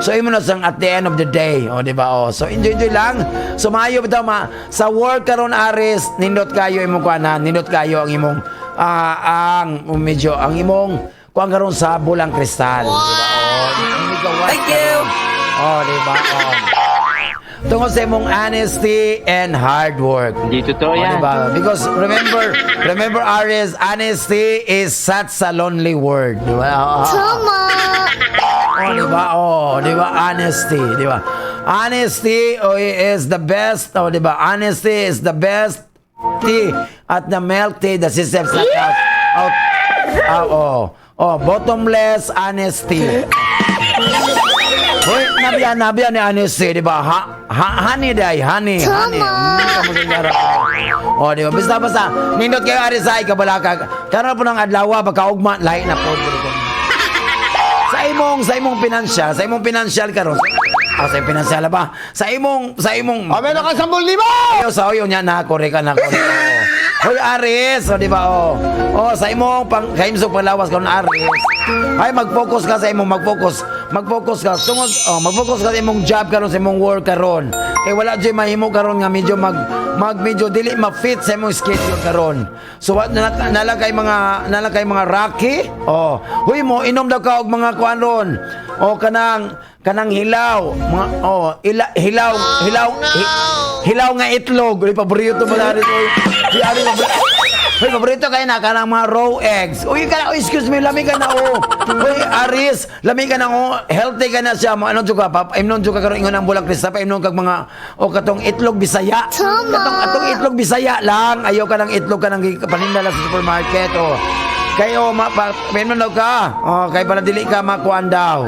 So imo na sang at the end of the day, o di ba? So enjoy lang. So maayo bitaw sa work karon aris nindot kayo imong kuanan, nindot kayo ang imong medyo ang imong kuan karon sa bulang kristal, di ba? Thank you. Di ba? Tungkol sa imong honesty and hard work. Hindi totoo yan. Diba? Because remember Aries, honesty is such a lonely word. Diba? Tama. Diba? Honesty. Diba? Honesty is the best. Diba? Honesty is the best tea at the milk tea that systems bottomless honesty. Hoy, nabiyan ni honesty, di ba? Honey. Di ba? Basta, nindot kayo arisay, kabalaka. Karon po ng adlaw, pagkaugma, lahi na po. Sa imong financial karon. Sa financial ba? Sa imong. Meron ka 10,000! Ayo sa oyo nya na kore ka. Hoy Aris, di ba? Sa imong kaimsog panglawas karon Aris. Ay mag-focus ka sa imong mag-focus ka tungod mag-focus ka sa imong job karon sa imong work karon. Kay wala jay mahimo karon nga medyo medyo dili ma-fit sa imong schedule karon. So what nalagay mga Rocky? Huy mo inom daw ka og mga kuan ron. Kanang hilaw, mga hilaw nga itlog. Uy, paborito mo na rin. Uy, paborito kayo na kanang mga raw eggs. Uy, excuse me, lami ka na Uy, Aris, lami ka na healthy ka na siya. Ano juga pa? Imnon juga karon ingon ang bulang krista pa imnon kag mga katong itlog Bisaya. Katong itlog Bisaya lang. Ayaw ka ng itlog ka nang paninda sa supermarket kayo meron daw ka. Kay para dili ka makuan daw.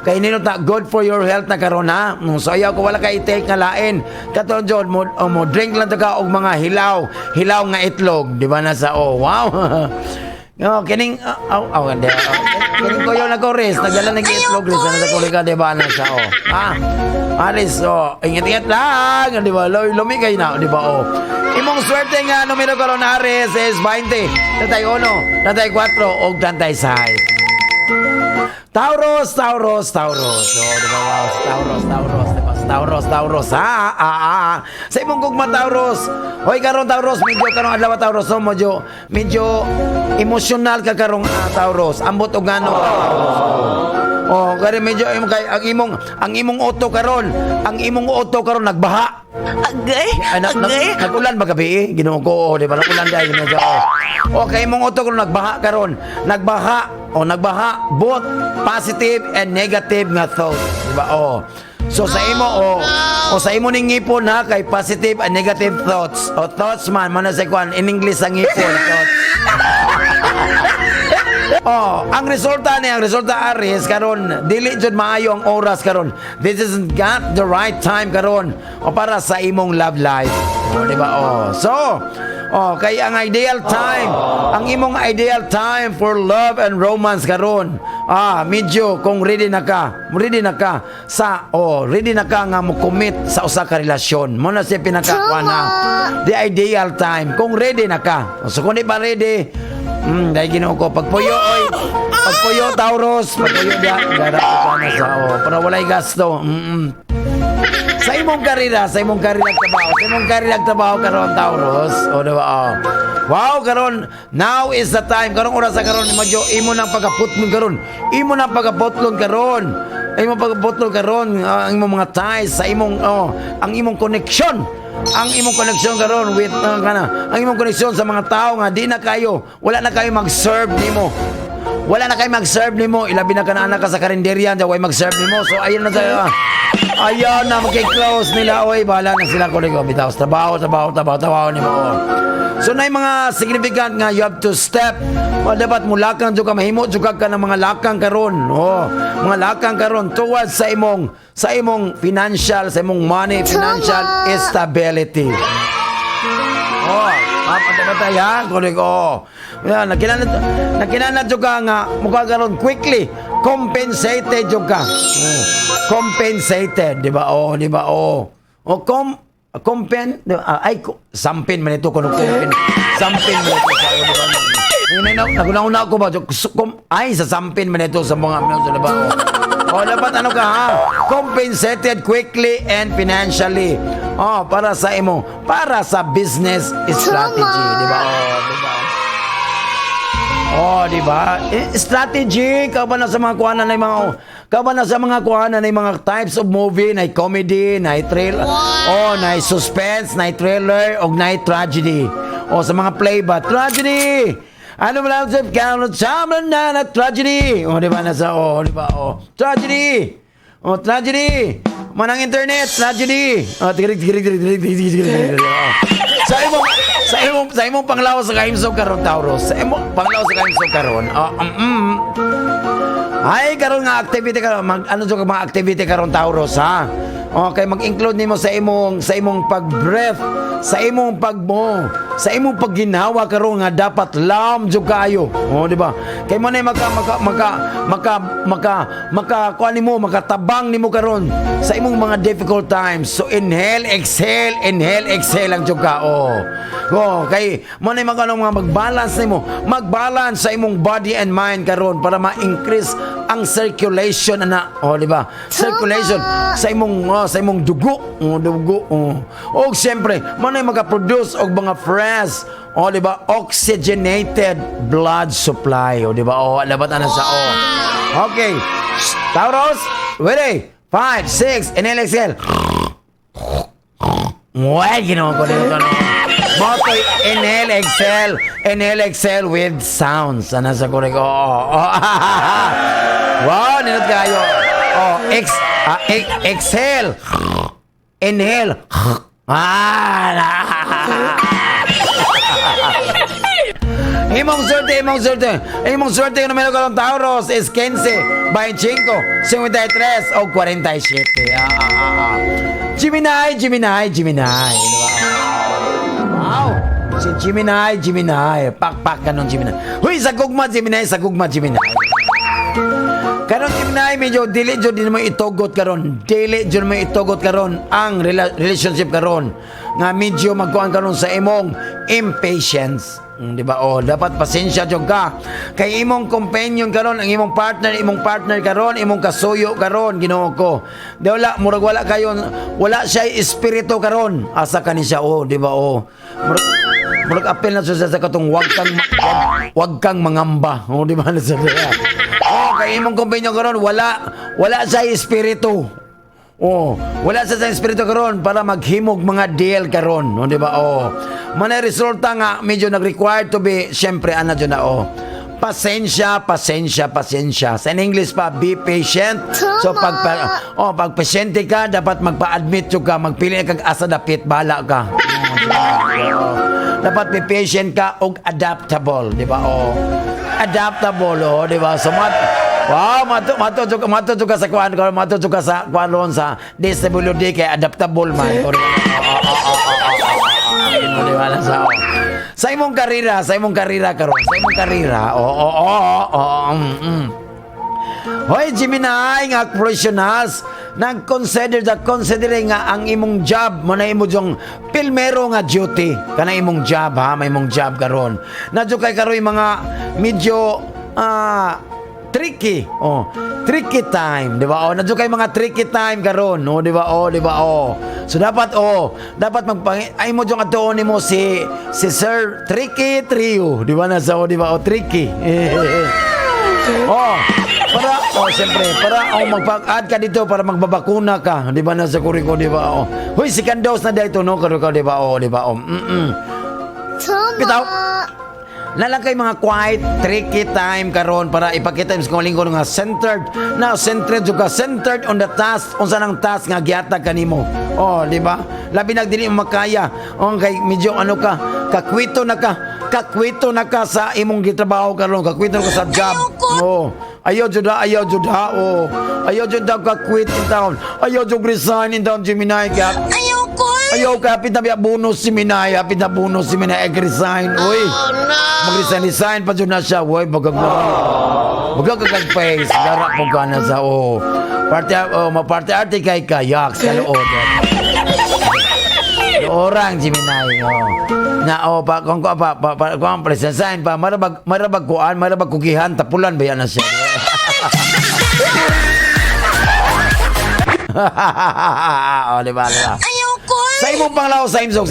Kay nino ta good for your health na karon ha. So ayaw ko wala ka i-take nga lain. Katon jud mo drink lang ta ka og mga hilaw nga itlog, di ba na sa wow. Kining kining ko yung nag-rest, nagdala nag-itlog rin sa kulika, di ba na sa Aris, ingat-ingat lang, di ba? Lumigay na, di ba? Imong swerte nga numero karon Aris is 20, tatay 1, tatay 4, o tatay 6. Taurus. Di ba? Taurus. Sa imong gugma Taurus. Hoy karon Taurus, medyo karong adlaw Taurus, medyo emotional ka karong Taurus. Ambot og ngano kaya medyo ang imong auto karon nagbaha. Agay. Nagulan ba gabi? Ginoo ko, di ba? Nagulan dahil okay, imong auto karon nagbaha both positive and negative nga thoughts, di ba? So sa imo ning ngipon ha kay positive and negative thoughts. Thoughts man sa kwan in English ang ngipon thoughts. Ang resulta Aris karon dili jud maayo ang oras karon. This is not the right time karon para sa imong love life. Di ba? Kay ang imong ideal time for love and romance karon. Medyo kung ready na ka nga mo commit sa usa ka relasyon. Mo na siya pinakakuana. The ideal time kung ready na ka. So kung di pa ready, dahil Ginoo ko pagpuyo Taurus, pagpuyo dara ka na sa para walay gasto. Sa imong karira trabaho karon Taurus, di ba? Wow, karon now is the time. Karon oras sa karon medyo imo nang pagaputlon karon. Ang imong mga ties sa imong ang imong connection. Ang imong connection karon with ang imong connection sa mga tao nga di na kayo, wala na kayo mag-serve nimo. Ilabi na kanana ka sa karinderya, way mag-serve nimo. So ayun na tayo. Ayaw na magki-close nila. Oy, bahala na sila ko ligo. Bitaw, trabaho ni mo. So na mga significant nga you have to step. O dapat mo lakang juga mahimo juga ka ng mga lakang karon. Oh, mga lakang karon towards sa imong financial, sa imong money, financial stability. Oh, patay ha, kulig oh. Yan, nakinana juga nga mukha karon quickly compensated juga. Compensated, di ba? Oh, di ba? Oh. O sampin man ito kuno kumpen. Sampin man ito sa di ba? Naguna-una ako ba? Sa sampin man ito sa mga di ba? Oh, dapat ano ka ha? Compensated quickly and financially. Oh, para sa business strategy, di ba? Di ba? Strategy ka ba na sa mga kuhanan ng mga types of movie, na comedy, na trailer, na suspense, na trailer, o na tragedy. O sa mga play ba? Tragedy! Ano mo lang sa na tragedy? O, di ba? Di ba? Tragedy! O, tragedy! Manang internet, tragedy! O, sa imong panglaw sa kahimsog karon Taurus. Sa imong panglaw sa kahimsog karon. Ay karon nga activity karon, mga activity karon Taurus ha. Okay, mag-include nimo sa imong pag-breath, sa imong pagginhawa karon nga dapat lam jud kayo. Di ba? Kay mo na kuan nimo, makatabang nimo karon sa imong mga difficult times. So inhale, exhale lang jud ka. Kay mo na mag-balance sa imong body and mind karon para ma-increase ang circulation di ba? Circulation sa imong dugo. O siyempre, mo na maka-produce og mga fresh, di ba? Oxygenated blood supply, di ba? Dapat sa Okay. Taurus, ready? 5, 6, inhale, exhale. Ginawa ko nito. Moto, inhale, exhale with sounds. Sa korek. Wow, ninot kayo. Exhale. Inhale. Imong swerte yung numero ko ng Taurus is 15, 25, 53 o 47. Gemini. Wow! Si Gemini. Pakpak ka nun, Gemini. Huy, sagugma, Gemini. Karon Gemini, medyo dili mo itugot karon. Ang relationship karon. Nga medyo magkuhan karon sa imong impatience. Di ba? Dapat pasensya jud ka. Kay imong companion karon, ang imong partner karon, imong kasuyo karon, Ginoo ko. Wala wala siya espiritu karon. Asa kani siya di ba? Murag apel na sa katong wag kang mangamba. Di ba na sa kay imong companion karon wala sa espiritu. Wala sa espiritu karon para maghimog mga deal karon, di ba? Manay resulta nga medyo nag-required to be syempre pasensya. Sa English pa, be patient. So pag pasyente ka, dapat magpa-admit ka, magpili kag asa dapit, bahala ka. Dapat be patient ka og adaptable, di ba? Adaptable, di ba? So matuto ka sa kuan ron sa DSWD kay adaptable man. Sa imong karera karon, Hoy Gemini nga professionals, consider nga ang imong job mo na imong pilmero nga duty kana imong job ha, may imong job karon. Nadyo kay karon mga medyo tricky time, di ba? Nadyo kay mga tricky time karon, di ba? So dapat ay mo jung atuon nimo si Sir Tricky Trio, di ba na sa di ba? Tricky. Siyempre, para magpag-add ka dito para magbabakuna ka, di ba na sa kuriko, di ba? Huy, second dose na dito, no? Di ba? Bitaw. Nalang kay mga quiet, tricky time karon para ipakita sa kong lingkod nga centered jud ka, centered on the task, unsa nang task nga gihatag kanimo. Oh, di ba? Labi na dili mo makaya. Oh, kay medyo ano ka, kakwito na ka sa imong gitrabaho karon, kakwito na ka sa job. Oh, ayaw jud oh. Ayaw jud ka quit in town. Ayaw jud resign in town, Gemini ka. Ayaw ka, hapit na bonus si Minay, resign. Uy, mag-resign pa dyan na siya. Uy, magagag-face. Garap mo ka na sa, maparte-arte kay kayak sa loob. Orang si Minay, kung resign pa, marabag kukihan, tapulan ba yan na siya? Diba? Sa imong panglaw sa imsog,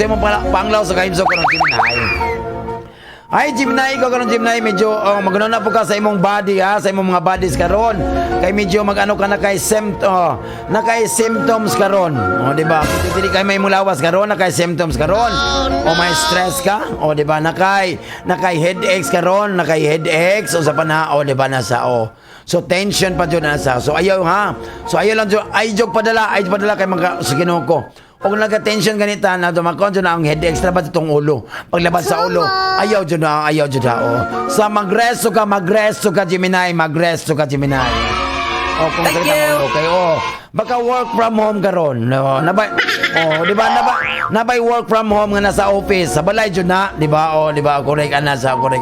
panglaw sa kaimsog karon Gemini. Ay Gemini, ikaw karon Gemini, medyo magano na po ka sa imong body ha, sa imong mga bodies karon. Kay medyo magano ka na kay symptoms karon. O di ba? Dili kay may mulawas karon, na kay symptoms karon. O may stress ka, o di ba? Na kay headaches karon, na kay headaches o sa pana, o di ba na sa So tension pa jud na sa. So ayaw ha. So ayaw lang jud, ay jog padala kay mga sa Ginoo ko. Og nagka-tension ganita na dumakon jud na ang headaches tra ba itong ulo. Paglabas sa ulo, ayaw jud na. Sa magresto ka Gemini, O kung sa ulo kay baka work from home karon. No, di ba nabay work from home nga nasa office. Sa balay jud na, di ba? Di ba correct ana sa correct.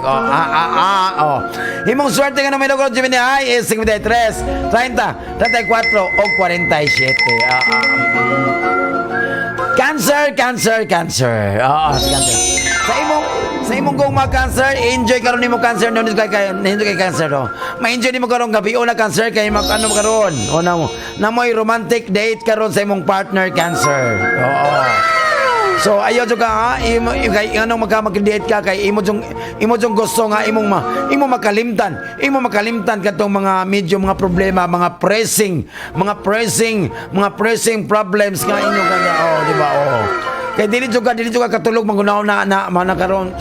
Himong swerte nga naman ko Gemini ay is 53, 30, 34 o 47. Cancer. Cancer. Sa imong kung cancer, enjoy karon nimo cancer no kay cancer no. Ma-enjoy nimo karon gabi o na cancer kay ano karon. O na mo'y romantic date karon sa imong partner cancer. So ayaw jud ka ha, kay anong magdate ka kay imo jung gusto nga imo makalimtan katong mga medyo mga problema, mga pressing problems nga inyo kanya di ba kay dili jud ka katulog magunaw na karon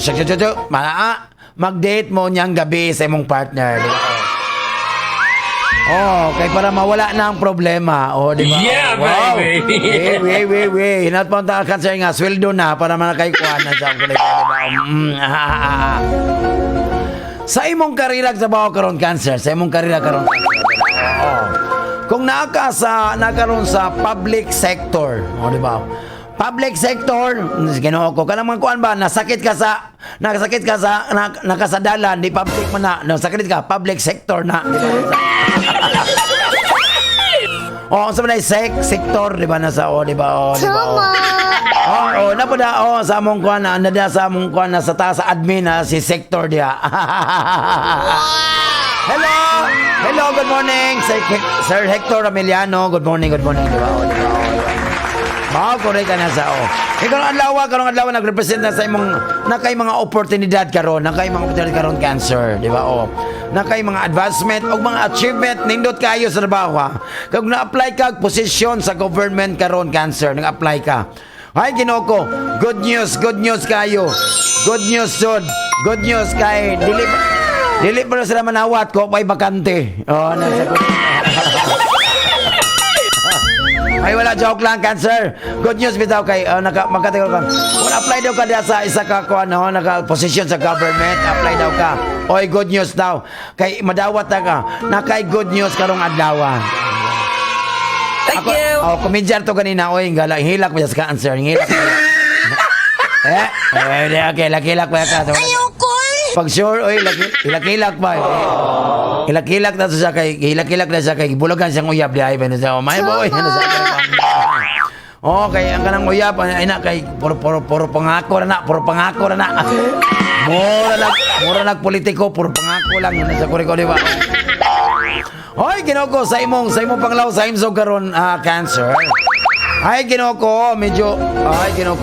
mag-date mo niyang gabi sa imong partner di ba? Kay para mawala na ang problema. Di ba? Yeah, wow. baby. Wait. Hinat pa ang cancer nga, sweldo na para manakaykuan na sa kulit. Sa imong karira sa bawo karon cancer, kung nakaroon sa public sector, di ba? Public sector, Ginoo ko kanang mga kuan ba nakasakit ka sa nakasadalan di public man na nasakit ka public sector na di ba sa balay sector di ba nasa di ba di ba napada sa among kuan na sa among kuan na sa taas sa admin na si sector dia. Hello, good morning Sir Hector Ameliano, good morning di ba correct ka na sa Karong adlaw nagrepresent na sa imong nakay mga oportunidad karon, cancer, di ba? Nakay mga advancement o mga achievement nindot kayo sa trabaho ha. Kag na-apply ka posisyon sa government karon cancer, nag-apply ka. Ay Ginoo ko, good news kayo. Good news kay dili pa sila manawat ko pay bakante. Ay wala, joke lang cancer. Good news bitaw kay magkatagal ka. Kung apply daw ka sa isa ka naka-position sa government, apply daw ka. Oy, good news daw. Kay madawat na ka. Nakay good news karong adlaw. Thank you. Kumidyar to kanina. Oy, hilak mo sa cancer. Hilak mo. Okay, lakilak pa ka. Pag sure, oy, hilak pa. Hilak na siya kay bulagan siyang uyab di ay ba sa may boy okay ang kanang uyab ay na kay puro pangako na mura nag politiko puro pangako lang na sa kuriko di ba hoy Ginoo ko sa imong panglaw sa imsog karon cancer ay Ginoo ko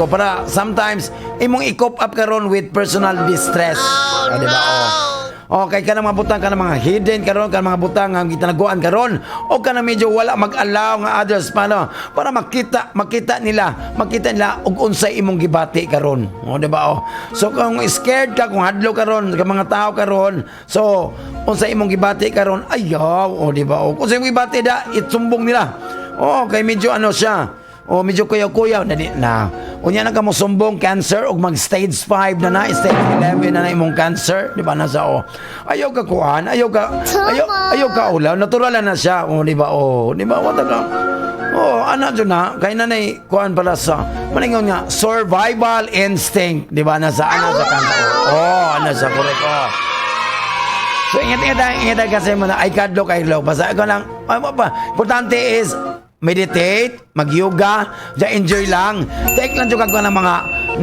para sometimes imong i-cope up karon with personal distress di ba Okay, ka mga butang, ka mga hidden karon, ka mga butang ang gitanaguan karon, o ka medyo wala mag-allow nga others para makita nila og unsay imong gibati karon. O di ba? So kung scared ka, kung hadlo karon ka mga tao karon, so unsay imong gibati karon, ayaw, o di ba? O kung sa imong gibati da, itumbong nila. O kay medyo siya. O medyo kuyaw-kuyaw na. Unya na ka mo sumbong cancer og mag stage 5 na stage 11 na imong cancer, di ba nasa ayaw ka kuan, ayaw ka ulaw, natural na siya, di ba di ba wata ka. Ana dyan na, kay nanay kuan pala sa maningon nga survival instinct, di ba nasa kanta. Ana sa correct. So ingat kasi mo na ay kadlo basta ko lang importante is meditate, mag-yoga, enjoy lang. Take lang juga ko ng mga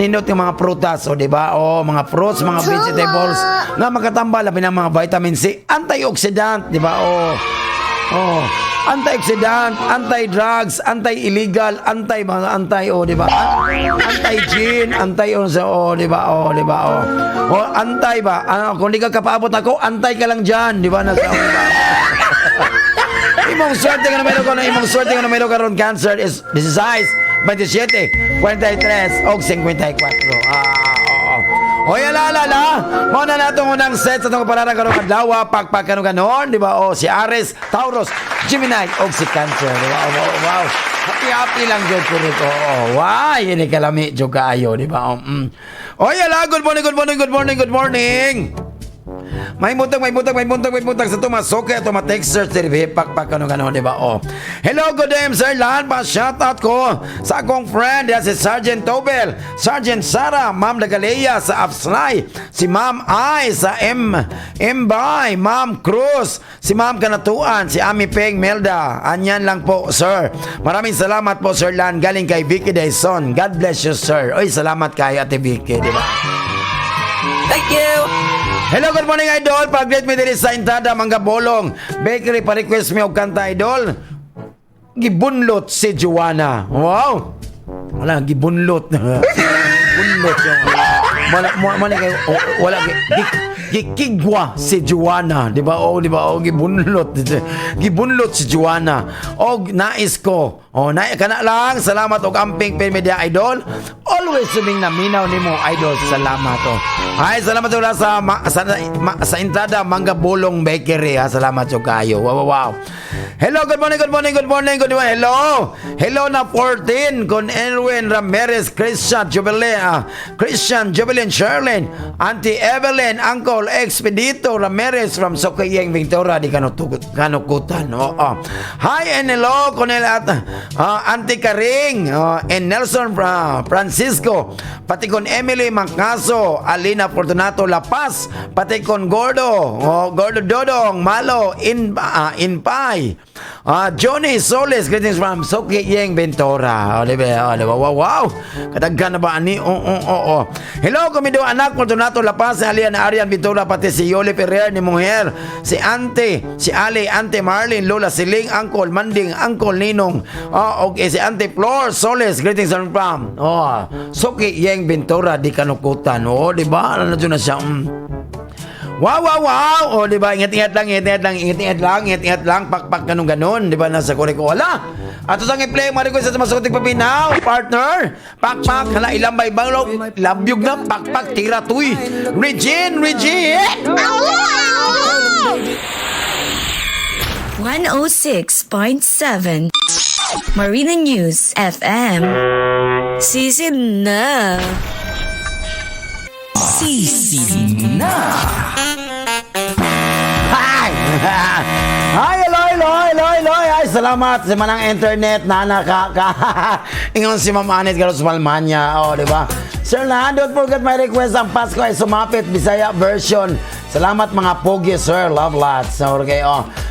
ninot ng mga prutas, di ba? Mga fruits, mga vegetables nga makatambal labi ng mga vitamin C, antioxidant, di ba? Antioxidant, anti-drugs, anti-illegal, anti, di ba? Anti-gene, di ba? Anti ba? Kung di ka kapaabot ako, antay ka lang dyan, di ba? Imong swerte nga na meron karon cancer is 16, 27, 43 o 54. Alala, mo na natong unang set sa itong parada karon adlaw, pakpak ganon, di ba? Si Aries, Taurus, Gemini o si Cancer, di ba? Wow. Happy lang jud ko nito. Why ini kalami jud kaayo, di ba? Alala, good morning. May buntag sa tumasoke at tumatexter TV pakpak ganon, di ba? Hello, good day, sir. Lahat pa shout out ko sa akong friend si Sergeant Tobel, Sergeant Sara, Ma'am Dagalea sa Afsnay, si Ma'am Ai sa Mbay, Ma'am Cruz, si Ma'am Kanatuan, si Ami Peng Melda. Anyan lang po, sir. Maraming salamat po, Sir Lan, galing kay Vicky Dyson. God bless you, sir. Oy, salamat kay Ate Vicky, di ba? Thank you! Hello, good morning, idol. Pag-greet me diri sa Intada, Mangga Bolong Bakery, pa-request me og kanta, idol. Gibunlot si Joanna. Wow. Wala, gibunlot. Bunlot yung wala gikigwa si Joanna, di ba? Di ba? Gibunlot si Joanna. Nais ko. Kana lang, salamat og amping media, idol. Always suming naminaw nimo, idol. Salamat Ay, salamat sa Intada, Mangga Bolong Bakery. Salamat yo kayo. Wow. Hello, good morning. Hello na 14 con Erwin Ramirez, Christian Jubilin Sherlin, Auntie Evelyn, Uncle Expedito Ramirez from Sokayeng, Victoria di Kanukutan. Hi and hello con Auntie Karing and Nelson Francisco, pati con Emily Mangkaso, Alina Fortunato La Paz, pati con Gordo Dodong Malo Inpay, Johnny Solis, greetings from Sokayeng, Ventura. Wow. Kadaghan na ba ani? Hello, kumido anak Fortunato La Paz, Alian Arian Ventura, pati si Yoli Ferrer ni mujer, si Ali, Ante Marlene, Lola Siling, Uncle Manding, Uncle Ninong, okay, si Ante Flor Solis, greetings from Sokayeng, Ventura, di Kanukutan. Di ba? Ano na siya? Wow. Di ba? Ingat lang. Pakpak ganon. Di ba? Nasa korek ko. Wala. At sa i-play, ma-request sa masukotik papinaw, partner. Pakpak. Hala, ilang may banglaw. Labyog na. Pakpak. Tira tuy. Regine. 106.7 Marina News FM. Sisid na. Hi, hello. Ay, salamat sa manang internet na ingon si Ma'am Anet Galos Malmanya. Di ba? Sir Lan, don't forget my request. Ang Pasko ay sumapit, Bisaya version. Salamat mga pogi, sir. Love lots. Okay,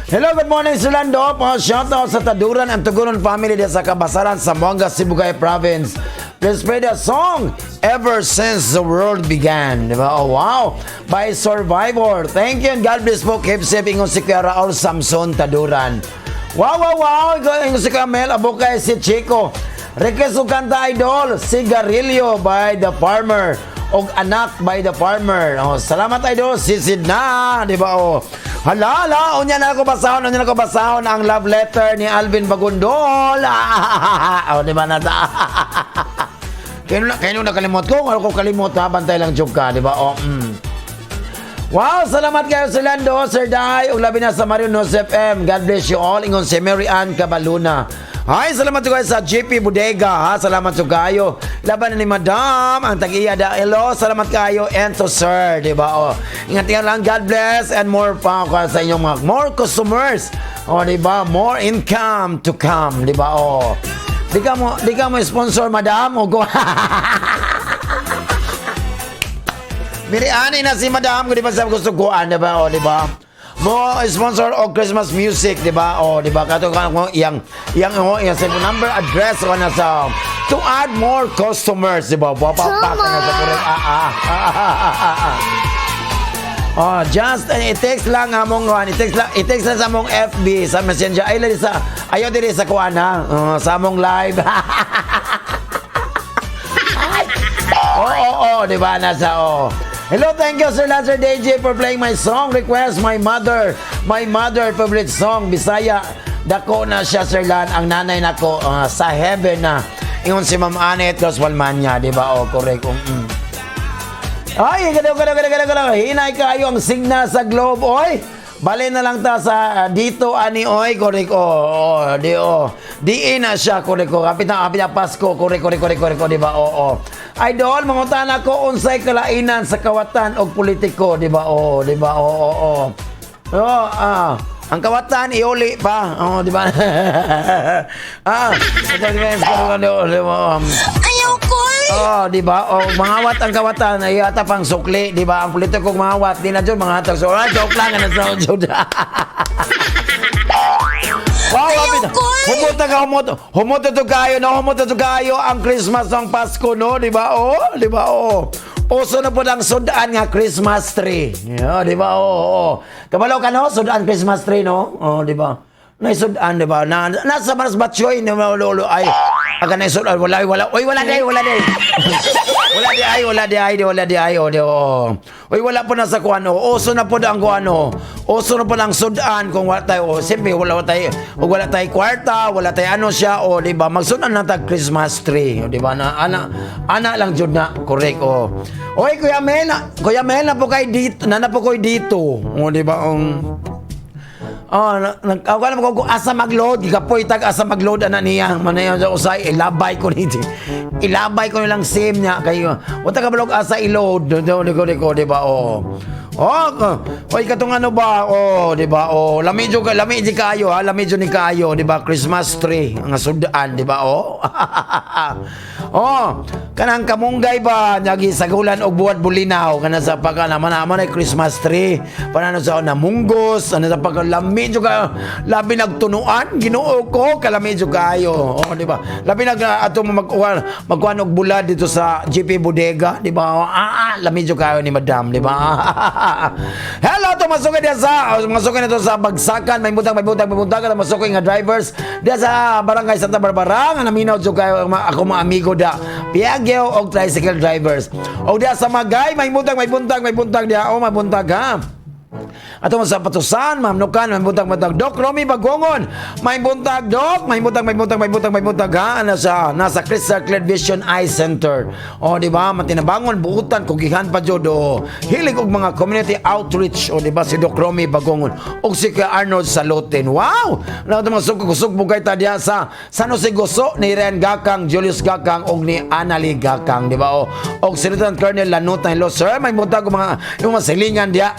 Hello, good morning, Sir Lando. Shout out sa Taduran and Tugunon family sa Kabasaran, Zamboanga, Sibugay Province. Please play the song Ever Since the World Began. Diba? Wow. By Survivor. Thank you and God bless po. Keep safe. Ingon si Kuya Raul Samson Taduran. Wow. Ingon si Kuya Mel Abukay, si Chico. Request o kanta, idol, Sigarilyo by The Farmer. og anak by the farmer. Oh, salamat idol, sisid na, di ba? Oh. Hala, unya na ako basahon ang love letter ni Alvin Bagundol. Oh, di ba na? Kayo nakalimot ko, ako kalimot ha, bantay lang joke ka, di ba? Oh, Wow, salamat kayo Sir Lando, Sir Dai, ug labi na sa Marion News FM. God bless you all. Ingon si Mary Ann Cabaluna. Hi, salamat kayo sa JP Bodega, ha. Salamat kayo. Laban na ni Madam, ang tag-iya da. Hello, salamat kayo and to Sir, di ba? Oh, ingat lang, God bless and more pa sa inyong mga more customers. Oh, di ba? More income to come, di ba? Oh. Di ka mo sponsor, Madam, o go. Biriani na si Madam, kung di ba sa gusto kuan, di ba? O, di ba? Mo sponsor o Christmas music, di ba? O, di ba? Kato ka mo yang sa number address ko na sa to add more customers, di ba? Papapak na sa kurang Oh, just i-text lang among i-text lang sa among FB sa Messenger ay sa ayo diri sa kuan ha. Sa among live. Di ba nasa Hello, thank you Sir Lazar DJ for playing my song request, my mother favorite song Bisaya. Dako na siya Sir Lan, ang nanay nako sa heaven na. Ingon si Ma'am Anet Roswalmania, di ba? Correct. Ay, gado. Hinay kayo ang signal sa globe, oy. Bale na lang ta sa dito ani oy, correct. Di na siya, correct. Kapit na Pasko, correct, di ba? Idol, mangutan ako unsay kalainan sa kawatan og politiko, di ba? Di ba? Ang kawatan iuli pa. Di ba? Ayaw ko! Di ba? Mangawat ang kawatan ay ata pang sukli, di ba? Ang politiko mangawat, di na jud mga hatag. So, joke lang na sa jud. Wow, humuto to kayo ang Christmas ng Pasko, no? Di ba? Di ba? Uso na po lang sudaan nga Christmas tree. Di ba? Kabalaw ka, no? Sudaan Christmas tree, no? Di ba? Naisudaan, di ba? Nasa maras batchoy, ay, aga naisudaan, wala day. Wala day. Uy, wala po na sa kuano. Uso na po ang kuano. Uso na po lang sudaan kung wala tayo. Siyempre, wala tayo kwarta, wala tayo ano siya, di ba? Magsudan na tag Christmas tree, di ba? Ana lang jud na, correct, Oy, Kuya Mel, na po kayo dito, di ba? Nagkawalan mo kung asa mag-load, ikapoy tag asa mag-load ana niya, manayon sa usay, ilabay ko nilang SIM niya kayo. Wata ka balog asa i-load, di ba? Oy, katong ano ba? Di ba? Lamidyo ni kayo, di ba? Christmas tree, ang sudaan, di ba? Kanang kamunggay ba nyagi sagulan og buhat bulinaw kana sa pagka naman ay Christmas tree panano sa namunggos ano sa pagka lamidyo ka labi nagtunuan Ginoo ko kalamidyo kayo di ba labi nag ato magkuan og bulad dito sa JP Bodega di ba lamidyo kayo ni Madam di ba hello to masukay dito sa Bagsakan may butang masukay nga drivers diya sa barangay Santa Barbara nga naminaw jud kayo ako mga amigo da Piagyo og tricycle drivers. O diya sa Magay, may buntag diya. May buntag ha. Ato sa Patusan, Ma'am Nukan, may buntag. Doc Romy Bagongon, may buntag, Doc. May buntag ha. Nasa Crystal Clear Vision Eye Center. Di ba? Matinabangon, buutan, kugihan pa jud. Hilig og mga community outreach. Di ba? Si Doc Romy Bagongon. Og si Kuya Arnold Salutin. Wow! Kusog bugay ta diya sa San Jose Goso ni Ren Gakang, Julius Gakang, og ni Annalie Gakang. Di ba? Og si Lieutenant Colonel Lanuta. Hello, sir. May buntag yung mga silingan diya.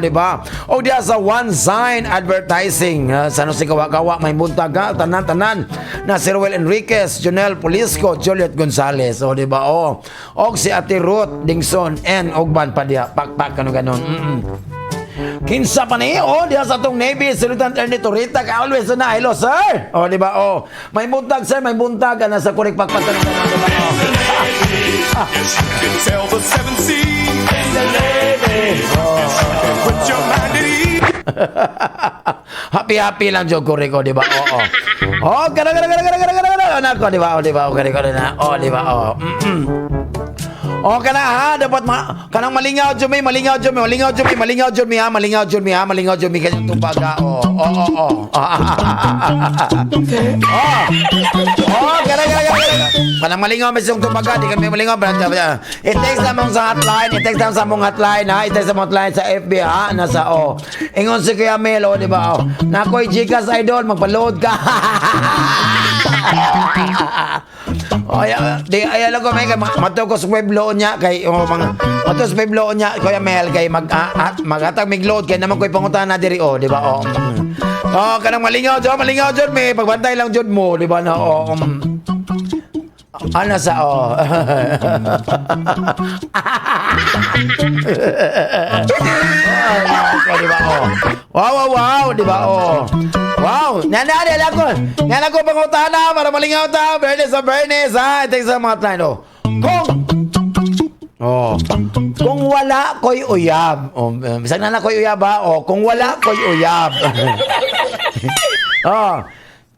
Di ba? O diya sa One Sign Advertising sa Jose Kawa-Kawa may buntag tanan na si Ruel Enriquez, Jonel Polisco, Juliet Gonzalez di ba og si Ate Ruth Dingson and Ogban pa diya pakpak ganon kinsa pa ni diya sa tong Navy si Lieutenant Ernie Torita ka always na hello sir di ba may buntag sir may buntag na sa kurik pakpak di ba Tell the 7 seas in the Navy. Put your mind at ease. Happy lang jud ko di ba? Gara. Nako di ba? Di ba? O kana ha, dapat kanang malingaw jud mi, malingaw jud mi, malingaw jud mi, malingaw jud mi ha, malingaw jud mi ha, malingaw jud mi kanyang tubag ha. Kana. Kanang malingaw mi siyang tubag ha, di kan may malingaw. I-text na mong sa hotline, i-text na sa mong hotline ha, i-text sa mong hotline sa FB ha, nasa ingon si Kuya Mel di ba nakoy Gcash idol, magpa-load ka. Ay lang ko may mato ko sa Pueblo niya kay mga mato sa Pueblo niya Kuya Mel kay maghatag mig load kay naman koy pangutan na diri di ba kanang malingaw jud may pagbantay lang jud mo di ba na ana sa di ba wow di ba wow, nana ko pangutana para malingaw ta. Bernes ha. Ito sa mga line kung wala ko'y uyab. Bisag na ko'y uyab ha. Kung wala ko'y uyab.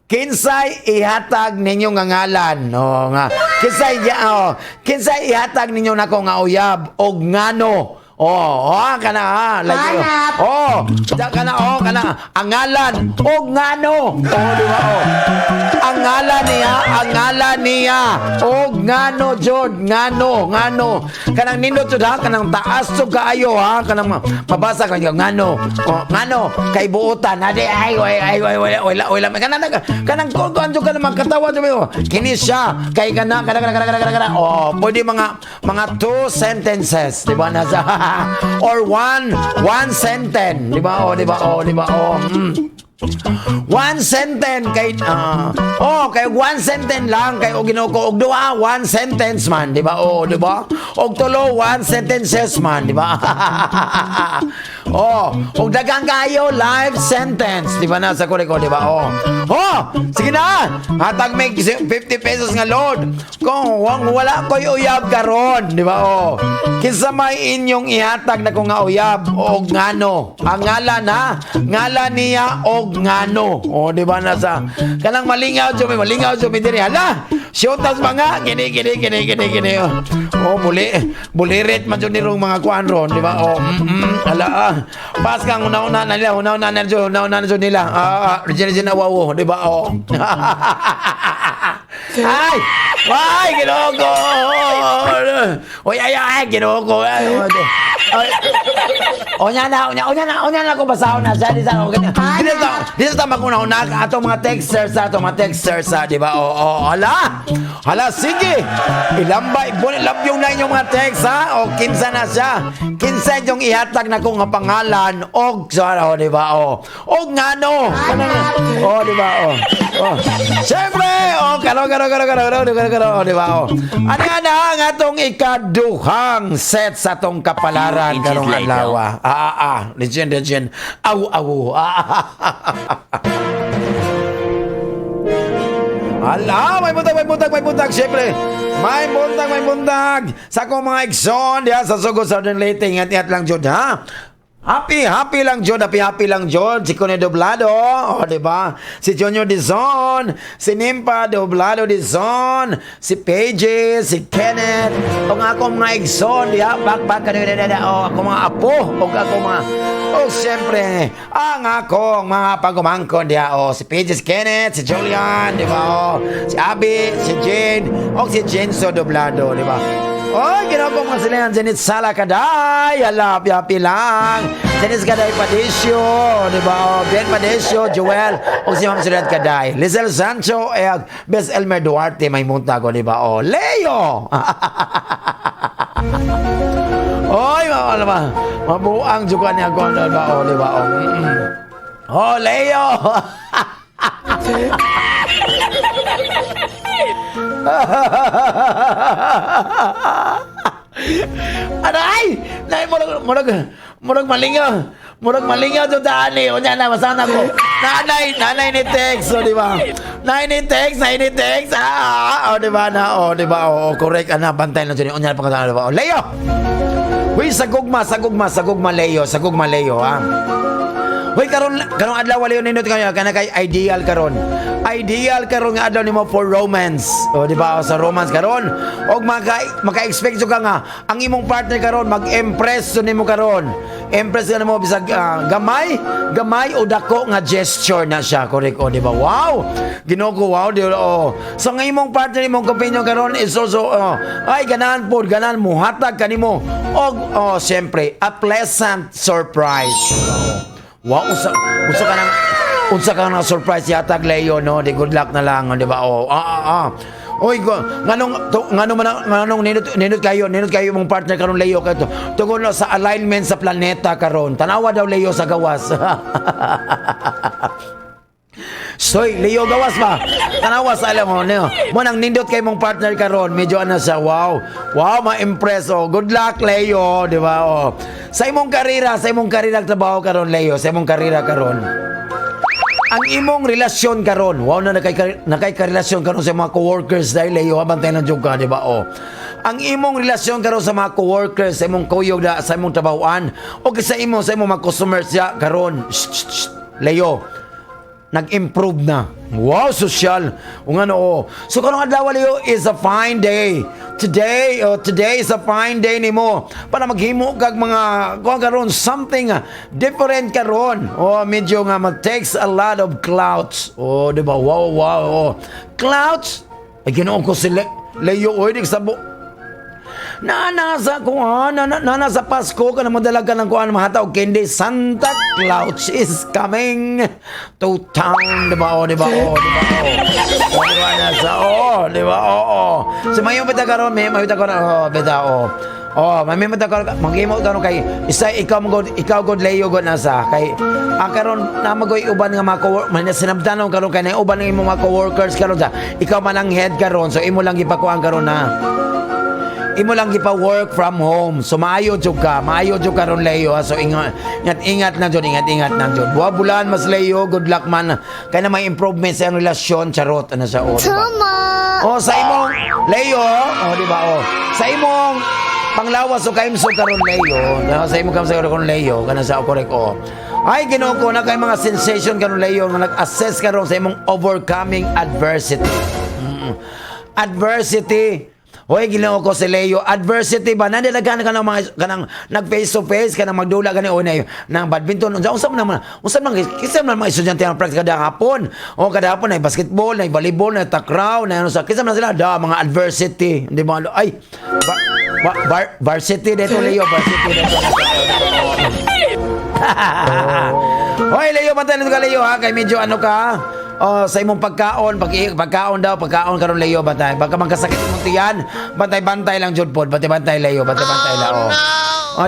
Kinsay ihatag ninyo nga ngalan. Kinsay ihatag ninyo nako nga uyab og ngano. Kana ha. Kana ang ngalan og ngano. Di ba ang ngalan niya og ngano jud ngano kanang nindot jud ha, kanang taas jud kaayo ha, kanang mabasa ka ngano kay buutan ade ay wala kanang kuan jud kanang makatawa jud kini siya kay kana pwede mga two sentences di ba na sa or one sentence di ba one sentence kay kay one sentence lang kay og ginuko og duha one sentence man di ba di ba og tulo one sentences man di ba og daghang kayo life sentence di ba na sa kore ko di ba sige na hatag may 50 pesos nga load kung wala ko'y uyab karon di ba kinsa may inyong ihatag na ko nga uyab og ngano ang ngalan niya og ngano di ba na sa kanang malingaw jud mi diri hala shotas mga gini bulirit man jud nirong mga kuan ron di ba hala pas kang una-una na jud nila Regina wow di ba ay ginoko ay ginoko Onya na ko basahon na siya di sa maguna-una ato mga texters di ba hala sige ilambay love yung na inyong mga text ha kinsa na siya kinsa yung ihatag na ko nga pangalan og di ba og ngano di ba syempre karo di ba ana ang atong ikaduhang set sa tong kapalaran karong adlaw legend awu Ala, may buntag. Siyempre, may buntag. Sa akong mga igsoon, diha sa Sugo Southern Leyte, ingat lang jud ha. Happy lang jud si Cone Doblado diba si Junior Dizon si Nimpa Doblado Dizon si Paige si Kenneth o nga akong mga igsoon diha back ako mga apo o ako mga siyempre ang akong mga pagumangkon diha si Paige si Kenneth si Julian diba si Abby si Jane o si Jenso Doblado diba ginagawa mga sila yan Zenith Sala Kaday happy lang Zenith Kaday Padesyo diba Ben Padesyo Joel o si Ma'am Sulat Kaday Lizelle Sancho Bes Elmer Duarte may muntago diba Leo mabuang juga niya ko diba Leo Aray! Murag malingaw to dani. O niya na, masana ko. Nanay ni text, di ba? Nanay ni text. Di ba? Correct, bantay lang dyan. O niya na pagkatala, di ba? Leo! Uy, sagugma, Leo, ha? Hoy karon adlaw wali nindot kayo kana kay ideal karon. Ideal karon nga adlaw nimo for romance. O di ba sa romance karon og maka-expect ka nga ang imong partner karon mag-impress nimo karon. Impress ka nimo bisag gamay o dako nga gesture na siya, correct o di ba? Wow. Ginoo ko wow di oh. So nga imong partner imong companion karon is also ay ganahan mo hatag kanimo og syempre a pleasant surprise. Wow, unsa ka nang surprise yatag Leo no? Di good luck na lang, di ba? Oy, nganong nindot kayo mong partner karon Leo kato. Tungod sa alignment sa planeta karon. Tanawa daw Leo sa gawas. Soy, Leo gawas ba? Tanawa sa alam mo, no? Mo nang nindot kay mong partner karon, medyo ana sa wow, ma-impress oh. Good luck Leo, di ba? Oh. Sa imong karera trabaho karon Leo, sa imong karera karon. Ang imong relasyon karon, wow na nakay-relasyon karon sa mga coworkers dahil Leo habantay ng jug ka, di ba? Oh. Ang imong relasyon karon sa mga coworkers, sa imong kuyog sa imong trabahoan o sa imong mga customers ya karon. Leo, nag-improve na. Wow, social. So karong adlaw Leo is a fine day. Today is a fine day nimo para maghimo kag mga karon something different karon. Medyo nga takes a lot of clouds. Di ba? Wow. Clouds. Ay Ginoo ko si Leo oy dik sabo. Nasa Pasko ka na madalag ka ng kuhan mahataw candy. Santa Claus is coming to town, di ba? Di ba? So mayroon bita karon, may mata karon, mag-imo karon kay isa ikaw god Leo god nasa kay ang karon na magoy uban nga mga coworkers sinabdanon karon kay na uban ng imong mga coworkers karon sa ikaw man ang head karon, so imo lang gipakuan karon na. Imo lang gipa work from home. So maayo jud karon Leo. So ingat na jud. Wa bulan mas Leo, good luck man. Kay na may improvement sa relasyon, charot ana sa Tama. sa imong Leo, di ba? Sa imong panglawas o kaimso karon Leo. Sa imong kamsa karon Leo, kana sa correct Ay Ginoo ko na kay mga sensation karon Leo nga nag-assess karon sa imong overcoming adversity. Adversity. Hoy Ginoo ko si Leo, adversity ba nandalagan ka ng mga kanang nag face to face kanang magdula gani nang badminton unsa man mga estudyante ang practice kada hapon kada hapon ay basketball ay volleyball na takraw na sa kisa man sila mga adversity di ba ay varsity dito Leo Hoy Leo pantay ka Leo ha kay medyo ka sa imong pagkaon karon Leo bantay baka magkasakit mo tiyan bantay lang jud pod bantay Leo bantay la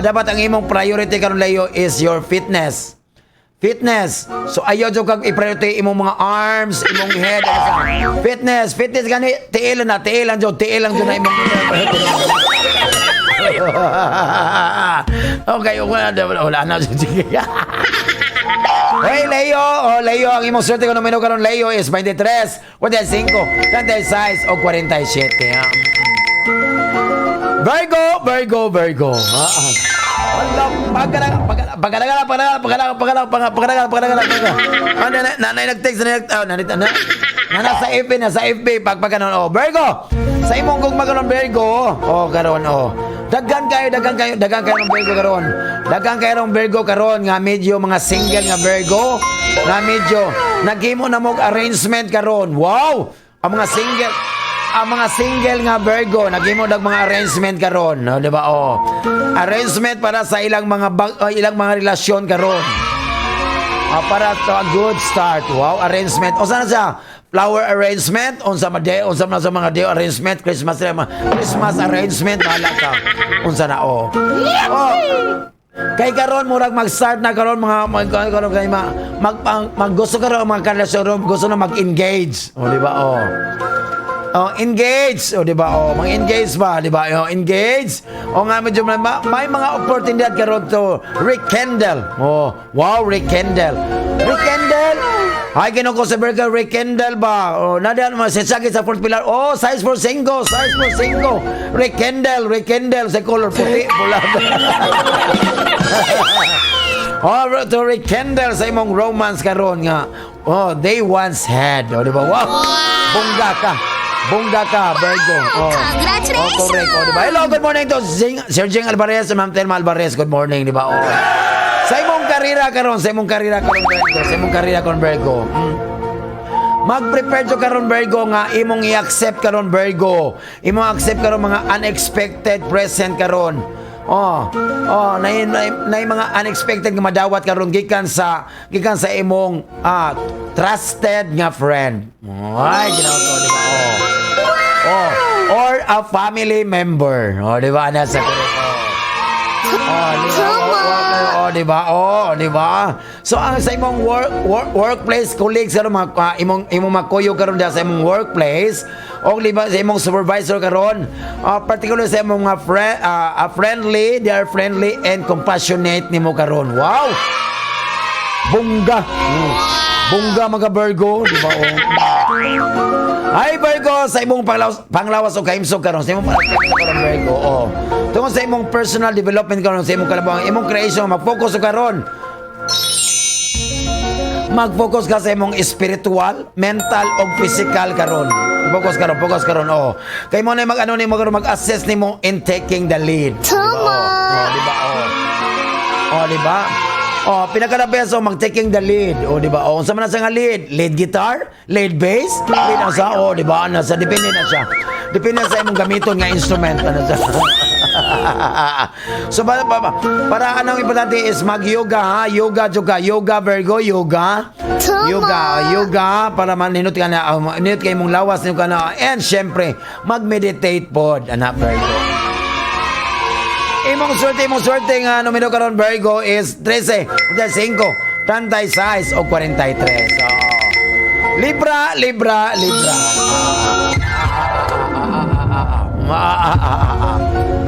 dapat ang imong priority karon Leo is your fitness so ayaw jud kag i-priority imong mga arms imong head fitness gani tiil lang jud na imong okay wala na Hey Leo, ang imong swerte kung numero karon Leo is 23, 45, 36 o 47. Virgo. Pagkalaga. Nanay nag-text na sa FB pagpagkanon Virgo. Sa imong gugma karon Virgo, karon Daghan kayo ng Virgo karon. Daghan kayo ng Virgo karon nga medyo mga single nga Virgo nga medyo naghimo na mo arrangement karon. Wow! Ang mga single nga Virgo naghimo dag mga arrangement karon, di ba? Arrangement para sa ilang mga relasyon karon. Para to a good start. Wow, arrangement. O sana siya? Flower arrangement, unsa na sa mga day arrangement, Christmas arrangement, bahala ka. Unsa na kay karon murag mag-start na karon karon kay gusto karon mga karelasyon, gusto na mag-engage. Di ba? Engage. Di ba? Mag-engage ba? Di ba? Engage. Nga medyo may mga opportunidad karon to rekindle. Wow, rekindle. Ay, Ginoo ko sa burger, rekindle ba? Nadiyan mo, sasakit sa fourth pillar. Size for 5. Rekindle, sa color puti, pula. To rekindle sa imong romance karon nga. They once had. Di ba? Wow. Bongga ka, Virgo. Congratulations! Correct. Diba? Hello, good morning to Sir Jing Alvarez, Ma'am Telma Alvarez. Good morning, di ba? Sa imong karira karon, Virgo. Mag-prepare to karon, Virgo, nga imong i-accept karon, Virgo. Imong accept karon mga unexpected present karon. Na mga unexpected nga madawat karon gikan sa imong trusted nga friend. Ay, ginawa ko, di ba? Or a family member. Di ba? Nasa ko. Di ba? So ang sa imong workplace colleagues karon imong makuyo karon sa imong workplace o liba sa imong supervisor karon, particularly sa imong mga they are friendly and compassionate nimo karon. Wow! Bongga mga Virgo, di ba? Ay Virgo, sa imong panglawas o kaimsog karon, sa imong karon, Virgo. Tungod sa imong personal development karon, sa imong kalabang, imong creation, mag-focus karon. Mag-focus ka sa imong spiritual, mental o physical karon. Focus karon. Kay mo na mag-assess nimo in taking the lead. Di ba? Pinaka-beso mag-taking the lead. Di ba? Unsa man na sa nga lead? Lead guitar? Lead bass? Lead na sa, di ba? Depende na siya. Depende sa imong gamiton nga instrument. So, para anong importante is mag-yoga, ha? Yoga, Virgo, yoga. Yoga, para maninot ka na, ninot kayo mong lawas, ninot ka na, and syempre, mag-meditate po, anak, Virgo. Imong swerte nga numero karon, Virgo, is 13, 5, 36 o 43. Libra.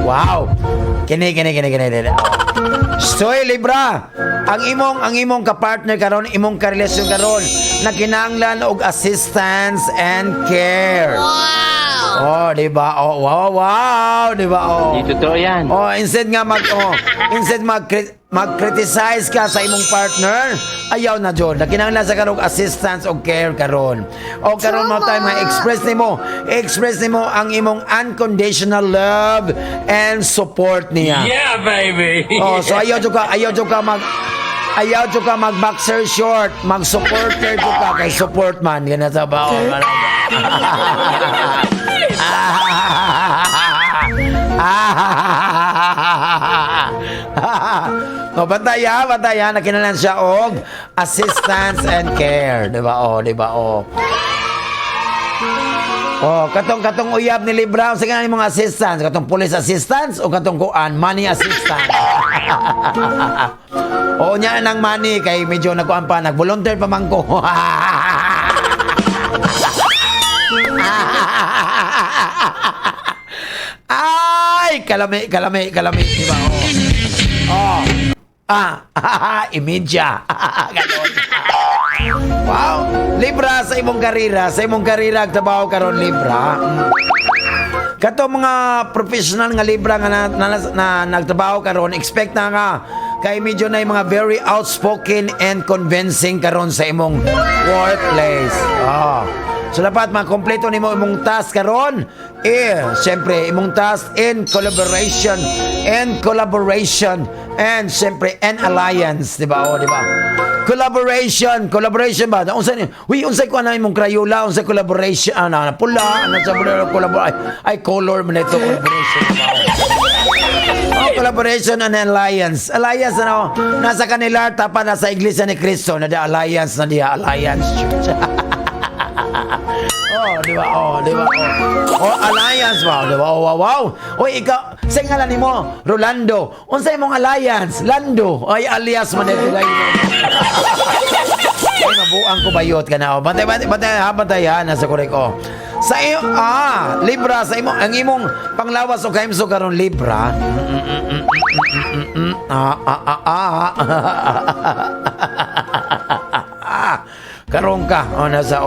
Wow. Kini. Soy Libra. Ang imong ka-partner karon, imong ka-relasyon karon, na kinahanglan og assistance and care. Di ba? Wow, di ba? Dito to yan. Instead mag-criticize ka sa imong partner, ayaw na John. Kinahanglan sa karong assistance o care karon. Karon mo tayo express nimo ang imong unconditional love and support niya. Yeah, baby. So ayaw ka mag-boxer short, mag-supporter ka kay support man gana sa bao. Bantaya na kinalan siya og assistance and care, di ba? Katong uyab ni Libra, sa ganang mga assistance, katong police assistance o katong money assistance. Nya nang money kay medyo nagkuan pa, nag-volunteer pa man ko. Ay, kalami, di ba? Imidya. Ganon. Wow. Libra, sa imong karira, trabaho karon, Libra. Kato mga professional nga Libra nga na nagtrabaho karon, expect na nga kay medyo na yung mga very outspoken and convincing karon sa imong workplace. So dapat makompleto nimo imong task karon. Siyempre imong task in collaboration and siyempre an alliance, di ba? Di ba? Collaboration ba? Unsay ko na imong Crayola, unsay collaboration, pula, sa collaboration. Ay color man ito, collaboration. Collaboration and alliance. Alliance nasa kanila tapa na sa Iglesia ni Cristo na alliance church. Di ba? Alliance ba? Di ba? Wow. Ikaw, sa ngalan nimo, Rolando. Unsay mong alliance? Lando. Ay, alias man ito. Ay, mabuang ko bayot ka na. Bantay ha, nasa korek. Sa iyo, Libra, sa imo, ang imong panglawas o kaimso karon, Libra. Karon ka, nasa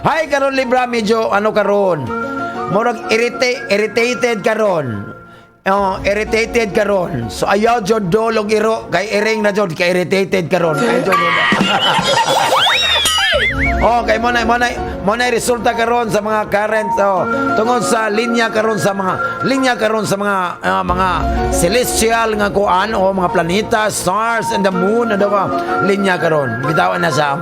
Hi, karon Libra, medyo karon. Murag irritated karon. irritated karon. So ayaw jud dolog iro kay iring na jud kay irritated karon. Okay, mo na resulta karon sa mga current tungod sa linya karon sa mga celestial nga kuan o mga planeta, stars and the moon ano ba linya karon. Bitawan na sa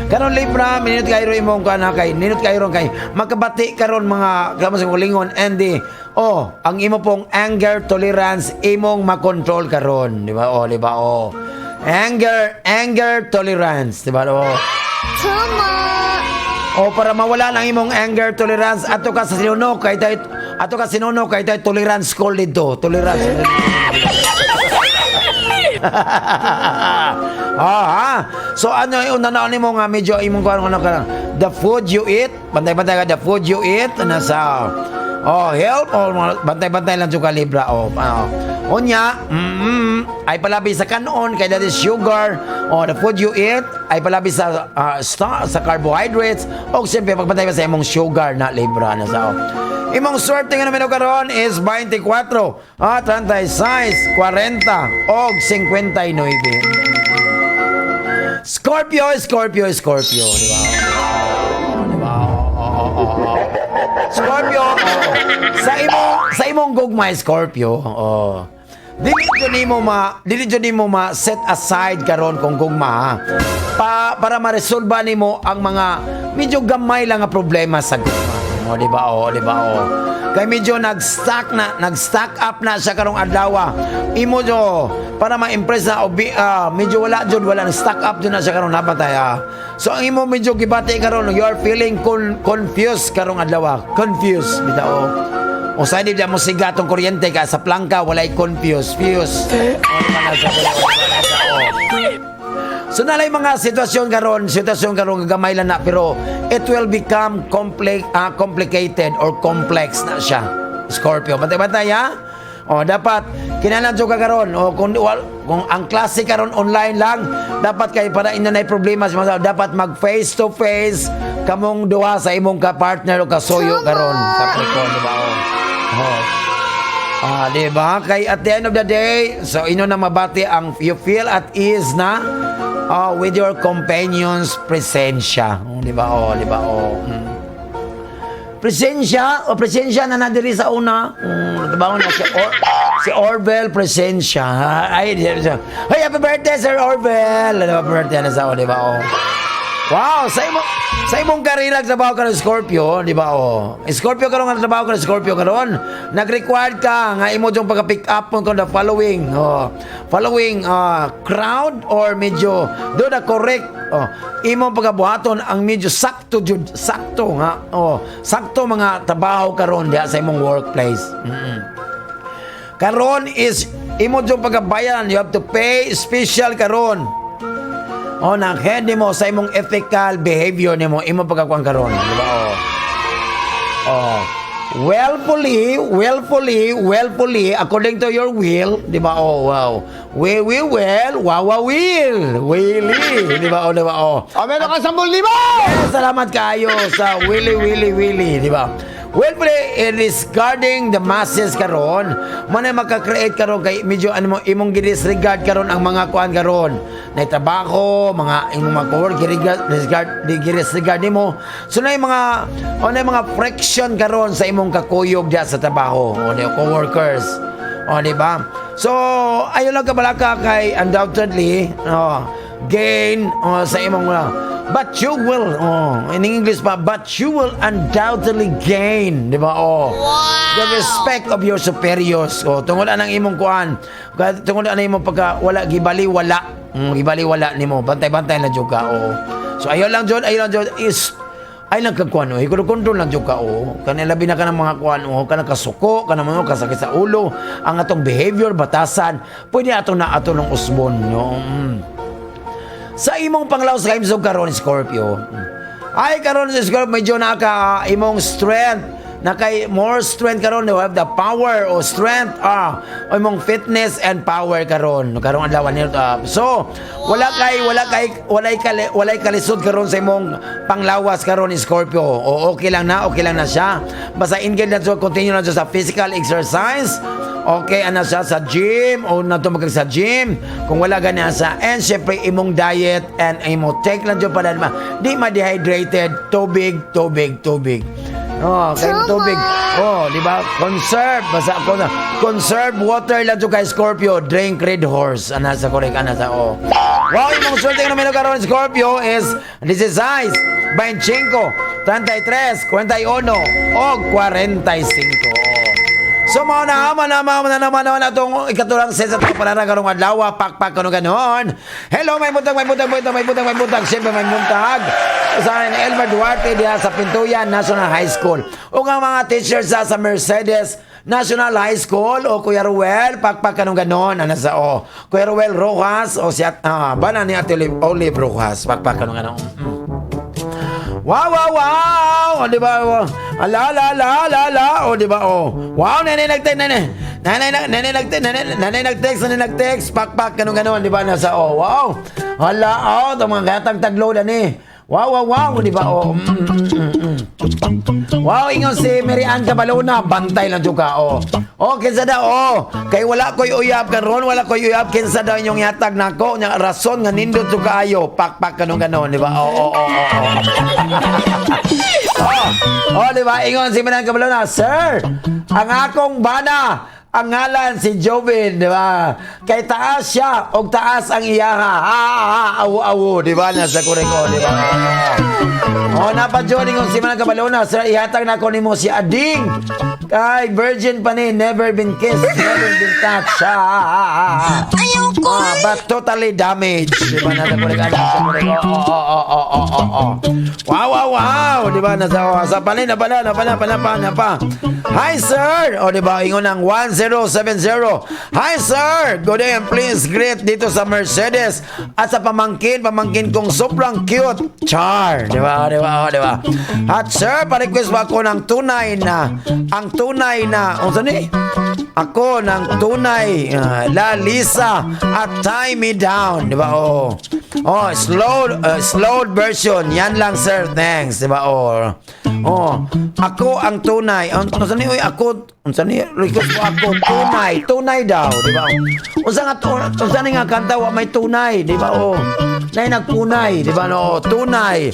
karon Libra, minute kayo imong kana kay minute kayo kay makabati karon mga kamo sa lingon and ang imo pong anger tolerance imong makontrol karon, di ba? Di ba? Anger tolerance, di ba? Tama. Para mawala lang imong anger tolerance ato ka sa sinuno kay tay tolerance call dito, tolerance. So ano yung unanaon nimo nga medyo imong kuan ka the food you eat, bantay-bantay ka the food you eat nasa help bantay-bantay lang jud ka Libra unya ay palabi sa kanon kay that is sugar the food you eat ay palabi sa sa carbohydrates siyempre pagbantay pa sa imong sugar na Libra na sa imong swerte nga naman karon is 24, 36, 40 og 59. Scorpio, di ba? Scorpio, sa imong gugmay Scorpio, dili jud nimo ma set aside karon kung gugma para maresolba nimo ang mga medyo gamay lang nga problema sa gugma. Di ba? Kay medyo nag-stack up na sa karong adlaw. Imo jo para ma-impress na medyo wala nag-stack up jud na sa karong napatay. So ang imo medyo gibati karon, you are feeling confused karong adlaw. Confused bitaw. Sa di mo sigatong kuryente ka sa plangka walay confused. So nalay mga sitwasyon karon gamay lang na pero it will become complicated or complex na siya. Scorpio, bantay-bantay dapat kinahanglan jud ka karon kung ang klase karon online lang dapat kay para inanay problema dapat mag face to face kamong duha sa imong ka partner o kasuyo karon Capricorn, di ba? Di ba? Kay at the end of the day, so ino na mabati ang you feel at ease na with your companion's presensya. Di ba? Presensya na nadiri sa una. Diba na si Orville presensya. Ay, happy birthday Sir Orville. Happy birthday na sa di ba? Wow, sa imong karera trabaho ka ng Scorpio, di ba? Scorpio karon nga trabaho ka ng Scorpio karon. Nag-required ka nga imo jong pagka-pick up mo the following crowd or medyo do the correct imo pagabuhaton ang medyo sakto nga sakto mga trabaho karon diha sa imong workplace. Karon is imo jong pagabayan, you have to pay special karon. Nang head mo sa imong ethical behavior nimo imo pagkakuan karon, di ba? Willfully according to your will, di ba? Willy, di ba? Meron ka 10,000! Salamat kayo sa Willy, di ba? Willfully discarding the masses karon, man maka-create karon kay medyo imong gi-disregard karon ang mga kuan karon. Na trabaho, mga imong mga coworker disregard nimo. So na mga friction karon sa imong kakuyog diha sa trabaho o coworkers. Di ba? So ayo lang kabalaka kay undoubtedly gain sa imong but you will in English but you will undoubtedly gain, di ba? The respect of your superiors. Tungod anang imong kuan, tungod anang imong pagka gibaliwala nimo, bantay-bantay lang jud ka. So ayo lang jud is ay nagkakuan kontrol lang jud ka kanila binaka ng mga kuan kana kasuko kana mga kasakit sa ulo ang atong behavior batasan pwede ato ng usbon sa imong panglaos kaimsog karon Scorpio ay karon sa Scorpio medyo naka imong strength na kay more strength karon, you have the power o strength o imong fitness and power karon adlaw ni so walay kalisod karon sa imong panglawas karon ni Scorpio. O okay lang na siya, basta engage na so, continue na siya sa physical exercise. Okay, ana siya sa gym o natumagag sa gym kung wala ganyan sa, and syempre imong diet and imo take lang dyan para di ma-dehydrated. Tubig. Kay tubig. Di ba? Conserve. Basta ako na. Conserve water lang dyan kay Scorpio. Drink Red Horse. Ana sa correct. Wow, imong swerte na meron karon Scorpio is 16, 25, 33, 41 o 45. So mao na naman atong ikatulang set sa para karong adlaw, pakpak kano ganon. Hello, may butang. Siyempre may buntag sa Elmer Duarte diha sa Pintuyan National High School. O nga mga teachers sa Mercedes National High School o Kuya Ruel, pakpak kanong ganon. Ana sa Kuya Ruel Rojas o siya bana ni Ate Olive Rojas, pakpak kanong ganon. Wow! O, di ba? Ala. O, di ba? Wow, nanay nag-text. Pak, ganun, di ba? Nasa, wow. Hala, ito mga gatang taglo na ni. Wow, di ba? Wow, ingon si Mary Ann Cabalona, bantay lang juga. Kinsa da, kay wala ko'y uyab karon, kinsa daw inyong yatag nako, nya rason nga nindot to kaayo, pak kanong ganon, di ba? Di ba? Ingon si Mary Ann Cabalona, sir, ang akong bana, ang ngalan si Jovin, di ba? Kay taas siya, og taas ang iyaha. Awo, di ba? Nasa kureko, di ba? Napadyoning si Manang Cabalona, sir, ihatag na ko nimo si Ading. Kay virgin pa ni, never been kissed, never been touched. But totally damaged. Di ba? Nasa kureko, Wow, di ba? Nasa palay na pala. Hi, sir. Di ba? Ingon ng 1070. Hi, sir. Good day and please greet dito sa Mercedes at sa pamangkin kong sobrang cute. Char. Di ba? At sir, pa-request ba ako ng tunay na ako ng tunay La Lisa at Tie Me Down, di ba? Slowed version. Yan lang, sir. Thanks, di ba? Ako ang tunay. Request ko ako tunay daw, di ba? Unsa nga kanta wa may tunay, di ba? Nay nagpunay, di ba? Tunay.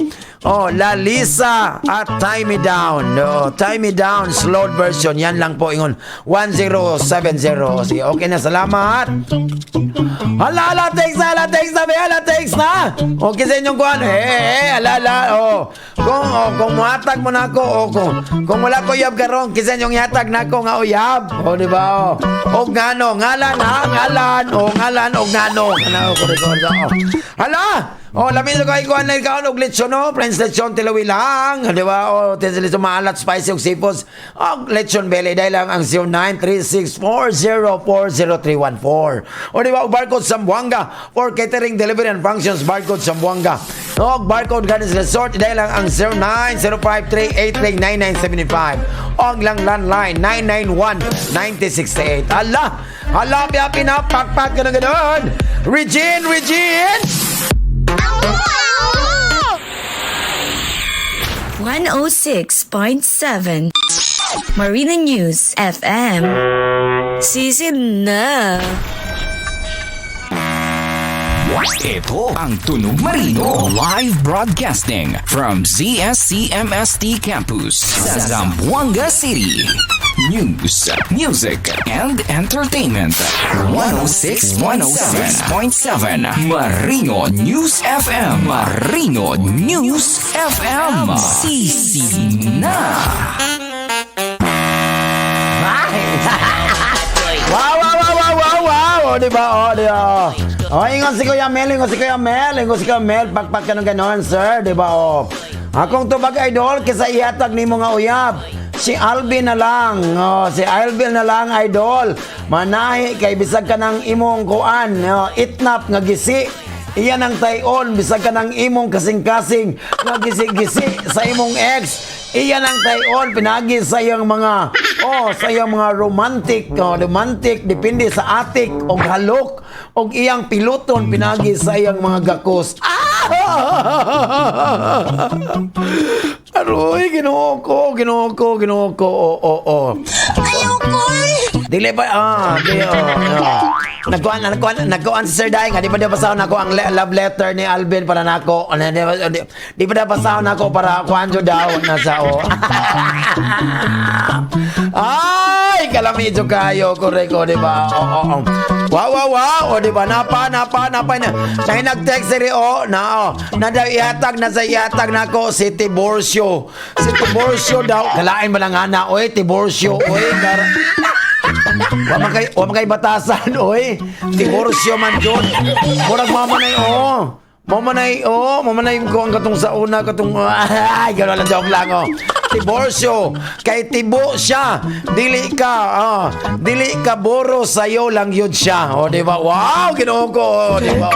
La Lisa at Tie Me Down. Tie Me Down, slowed version. Yan lang po, ingon. 1070. Sige, okay na, salamat. Hala, text na. Okay sa inyong kuhan. Kung muhatag mo na ako, kung wala ko uyab karon, kisa inyong yatag na ako nga uyab. Di ba? O ngano, ngalan. Hala! Lamin ko ay kuhan na ikaw, og lechon, Prince Lechon Tilawi lang. Di ba? Lechon maalat, spicy, og sipos. Lechon belly, dahil lang ang 0936-4040314. Di ba? Barcode Zamboanga for catering, delivery, and functions. Barcode Zamboanga. Barcode Gardens Resort, dahil lang ang 0905-383-9975. Lang landline 991-9068. Hala, piyapi na, pakpak ka na ganoon. Regine! 106.7 Marina News FM. Sisid na. Ito ang Tunog Marino live broadcasting from ZSCMST Campus sa Zamboanga City. News, music, and entertainment. 106.7 Marino News FM. Marino News FM. Sisi na. Wow, di ba? Ingon si Kuya Mel, pakpak ka ng ganon, sir, di ba? Akong tubag idol, kisa ihatag ni mga uyab. Si Alvin na lang, idol. Manahi, kay bisag ka ng imong kuan, itnap nga gisi. Iyan ang tayon, bisag ka ng imong kasing-kasing nga gisi-gisi sa imong ex. Iyan ang tayon pinagi sa iyang mga romantic, romantic depende sa atik og halok og iyang piloton pinagi sa iyang mga gakos. Aroy, ginoo ko. Dili ba nagkuan si Sir Day nga di ba basahon ako ang love letter ni Alvin para nako. Di ba basahon ako para kuan jud daw na sa Ay, kalami jud kayo koreko di ba? Wow, di ba napa na. Nang nag-text ri na daw ihatag na sa ihatag nako si Tiborcio. Si Tiborcio daw kalain ba lang ana oy Tiborcio oy Wa man kay batasan oy. Diborsyo man jud. Murag mamanay ko ang katong sa una katong ay gano'n lang joke lang Diborsyo kay tibo siya. Dili ka boro sayo lang yun siya. Di ba? Wow, ginoo ko. Di ba?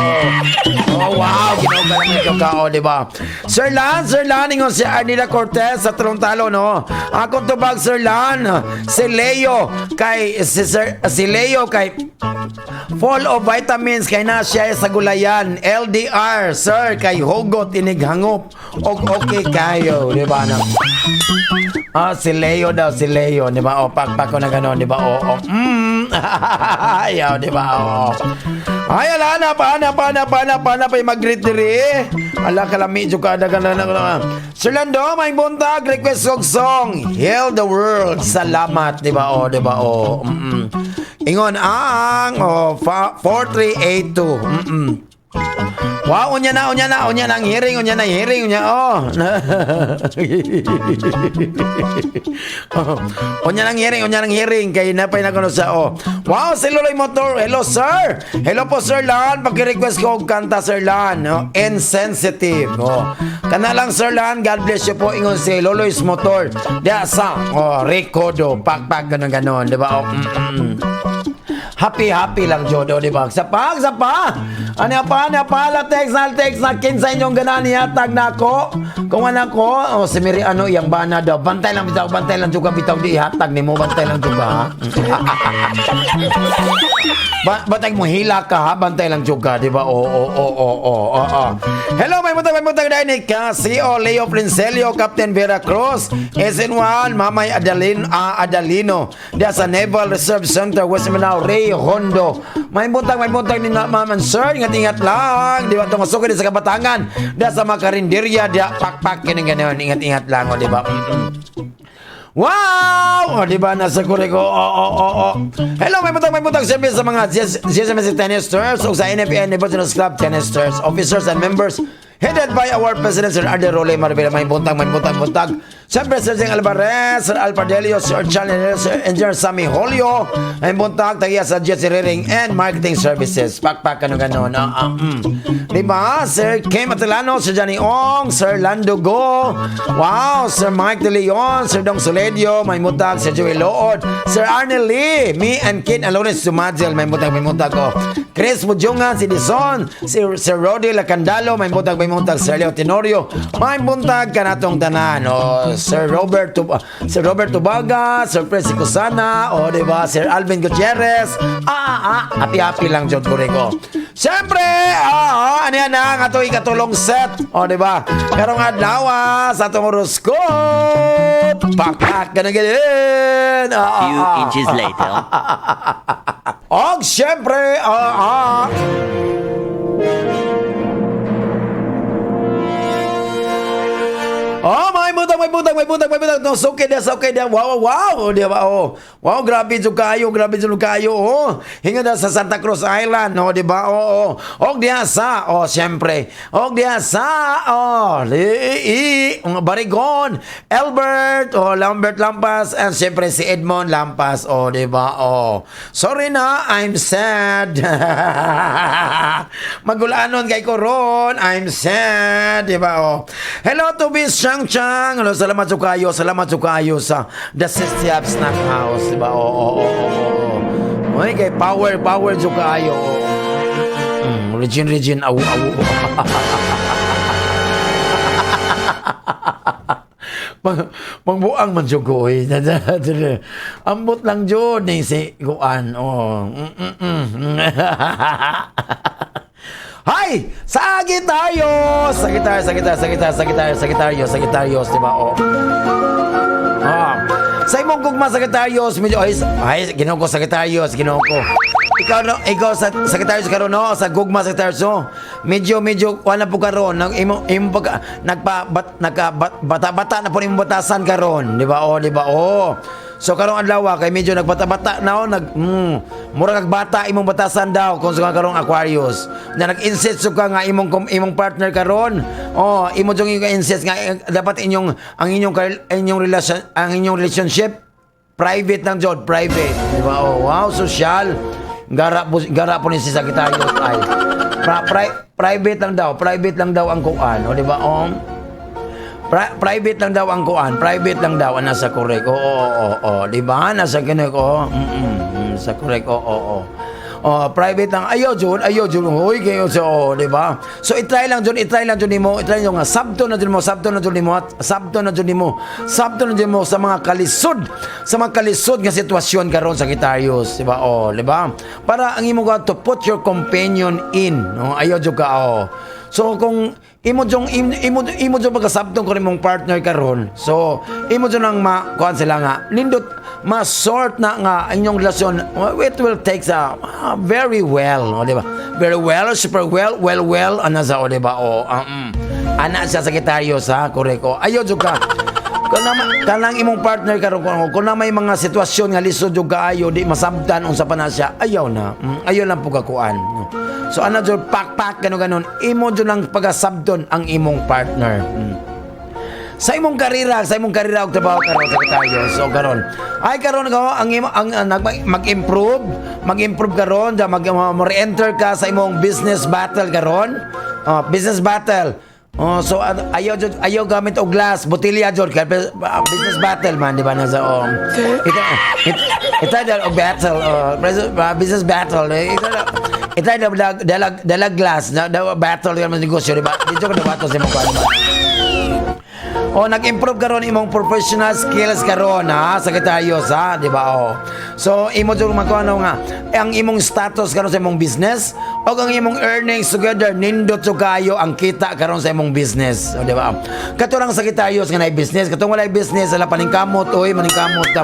Wow, ginoo ka lang ka. Di ba? Sir Lan ingon si Arnida Cortez sa Talontalo no. Ako tubag Sir Lan, si Leo kay full of vitamins kay na siya sa gulayan. LDR sir kay hugot inighangop og okay kayo, di ba na? Si Leo daw, di ba? Pakpak ko na gano'n, di ba? Ayaw, di ba? Ay, ala na pa yung mag-greet diri. Ala, kalami, juga na. Sir Lando, may buntag, request song. Heal the world. Salamat, di ba? Di ba? Ingon ang 4382. Wow, unya na ang hearing, unya. Unya nang hearing kay napay na kuno sa Wow, si Loloy Motor. Hello, sir. Hello po, Sir Lan. Pag-request ko og kanta, Sir Lan. Insensitive. Kana lang, Sir Lan. God bless you po. Ingon si Loloy's Motor. Dia sa Ricodo. Pag ganon, di ba? Happy lang, Jodo, di ba? Sapa. Ano pa, text na kinsa inyong ganan nihatag na ako. Kung anak ko, si Miri, iyang bana daw. Bantay lang juga bitaw di ihatag ni mo. Bantay lang juga, ha? Bantay mo hila ka, ha? Bantay lang juga, di ba? Hello, may mutag dainig ka. CEO Leo Princelio, Captain Vera Cruz, SN1, Mamay Adalino. Dia sa Naval Reserve Center, West Mindanao, Ray Hondo. May buntag ni Maman Sir, ingat lang. Di ba itong masukid sa Kabatangan? Dia sa Makarinderya, dia pakpak ganyan. Ingat lang, di ba? Wow! Di ba nasa kureko? Hello, may butang service sa mga GSMS tenisters o sa NFN Nebuchadnezzar Club tenisters, officers and members headed by our President Sir Arde Role Marvela. May buntag. Siyempre, Sir Zeng Alvarez, Sir Alpardelio, Sir Challenger, Sir Engineer Sammy Holio, may buntag tagiya sa Jet Rearing and Marketing Services. Pakpak, ganon. Diba? Sir Kim Atilano, Sir Johnny Ong, Sir Lando Go, wow, Sir Mike De Leon, Sir Dong Soledio, may buntag, Sir Joey Lood, Sir Arnel Lee, me and Kid Alones Sumadzil, may buntag ko. Chris Mujungan, si Dison, Sir Rodi Lacandalo, may buntag, Sir Leo Tenorio, may buntag kanatong tanan, Sir Robert Tubaga, Sir Presi Kusana, diba? Sir Alvin Gutierrez. Happy lang jud ko. Siyempre, ano yan ang ato ikatulong set, diba? Karong adlaw sa atong horoscope. Pakpak ganun. Few inches later. Og siyempre, may buntag. No, okay dia. Wow, di ba? Wow, grabe jud kayo. Hinga na sa Santa Cruz Island, di ba? Og diha sa, syempre. Og diha sa, Barigon, Albert, Lambert Lampas, and syempre si Edmond Lampas, di ba? Sorry na, I'm sad. Magulanon kay Koron, I'm sad, di ba? Hello to Miss Chang. Salamat sa kayo sa The City of Snack House, diba? Kay power sa kayo. Regine, awu. Pangbuang man jud ko eh. Ambot lang jud ni si kuan. Oh. Hay! Sagittarius, di ba? Oh. Sa imong gugma Sagittarius, medyo ay ginoo ko Sagittarius, ginoo ko. Ikaw sa Sagittarius karon no, sa gugma Sagittarius no. Medyo wala po karon bata na po imong batasan karon, di ba? Oh, di ba? Oh. So karong adlaw kay medyo nagbata-bata na mura kag bata imong batasan daw kung sa karong Aquarius. Na nag-insist ka nga imong partner karon. Oh, imo jung insist nga dapat ang inyong relationship private lang jud, private. Di ba? Oh, wow, social. Gara po ni si Sagittarius ay. Private lang daw ang kuan, oh, di ba? Oh. Private lang daw ang kuan, private lang daw ang nasa correct. Oo, di ba? Nasa kinig, sa correct, private lang. Ayaw jud. Hoy, kayo so, di ba? So i-try lang jud nimo nga sabto na jud mo sa mga kalisod nga sitwasyon karon sa Sagittarius, di ba? Oh, di ba? Para ang imo to put your companion in, no? Ayaw jud ka, So kung imo jung pagkasabtong ko nimong partner karon, so imo jung nang kuan sila nga nindot ma-sort na nga inyong relasyon, it will take very well, di ba? Very well, super well, ana sa, di ba? Ana sa Sagittarius, ha? Correct. Ayaw jud ka. Kanang imong partner karon kung na may mga sitwasyon nga lisod jud kaayo di masabtan unsa pa na siya, ayaw na. Ayaw lang pugakuan. So ana jud pak ganon imo jud lang pagasabton ang imong partner. Sa imong karera og trabaho karon sa Sagittarius. So karon mag-improve karon da mag-re-enter ka sa imong business battle karon. Business battle. So ayaw gamit og glass, botilya jud kay business battle man, di ba? Nasa ito battle, business battle. Ito dalag glass, battle ka man negosyo, di ba? Dito ka na bato sa imong kuan. Nag-improve karon imong professional skills karon, ha, Sagittarius, ha, di ba? So imo jud magkuano nga ang imong status karon sa imong business o ang imong earnings together nindot jud kayo ang kita karon sa imong business, di ba? Katurang Sagittarius nga nay business, katong walay business ala paningkamot, maningkamot ta.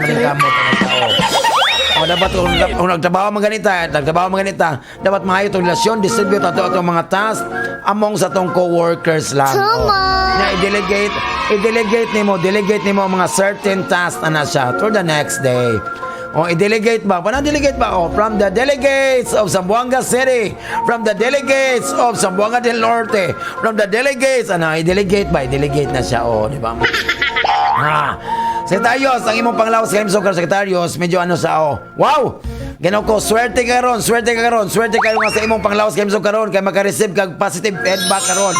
Dapat kung nagtrabaho maganita, dapat maayo itong relasyon, distribute ato itong mga task among sa itong co-workers lang. Na i-delegate nimo ang mga certain tasks na siya for the next day. I-delegate ba? Delegate ba? From the delegates of Zamboanga City, from the delegates of Zamboanga del Norte, from the delegates, i-delegate ba? I-delegate na siya, di ba? Sagittarius, ang imong panglawas kay Soccer Sagittarius, medyo wow! Ganaw ko, swerte ka karon nga sa imong panglawas kay karon kay maka-receive kag positive feedback karon.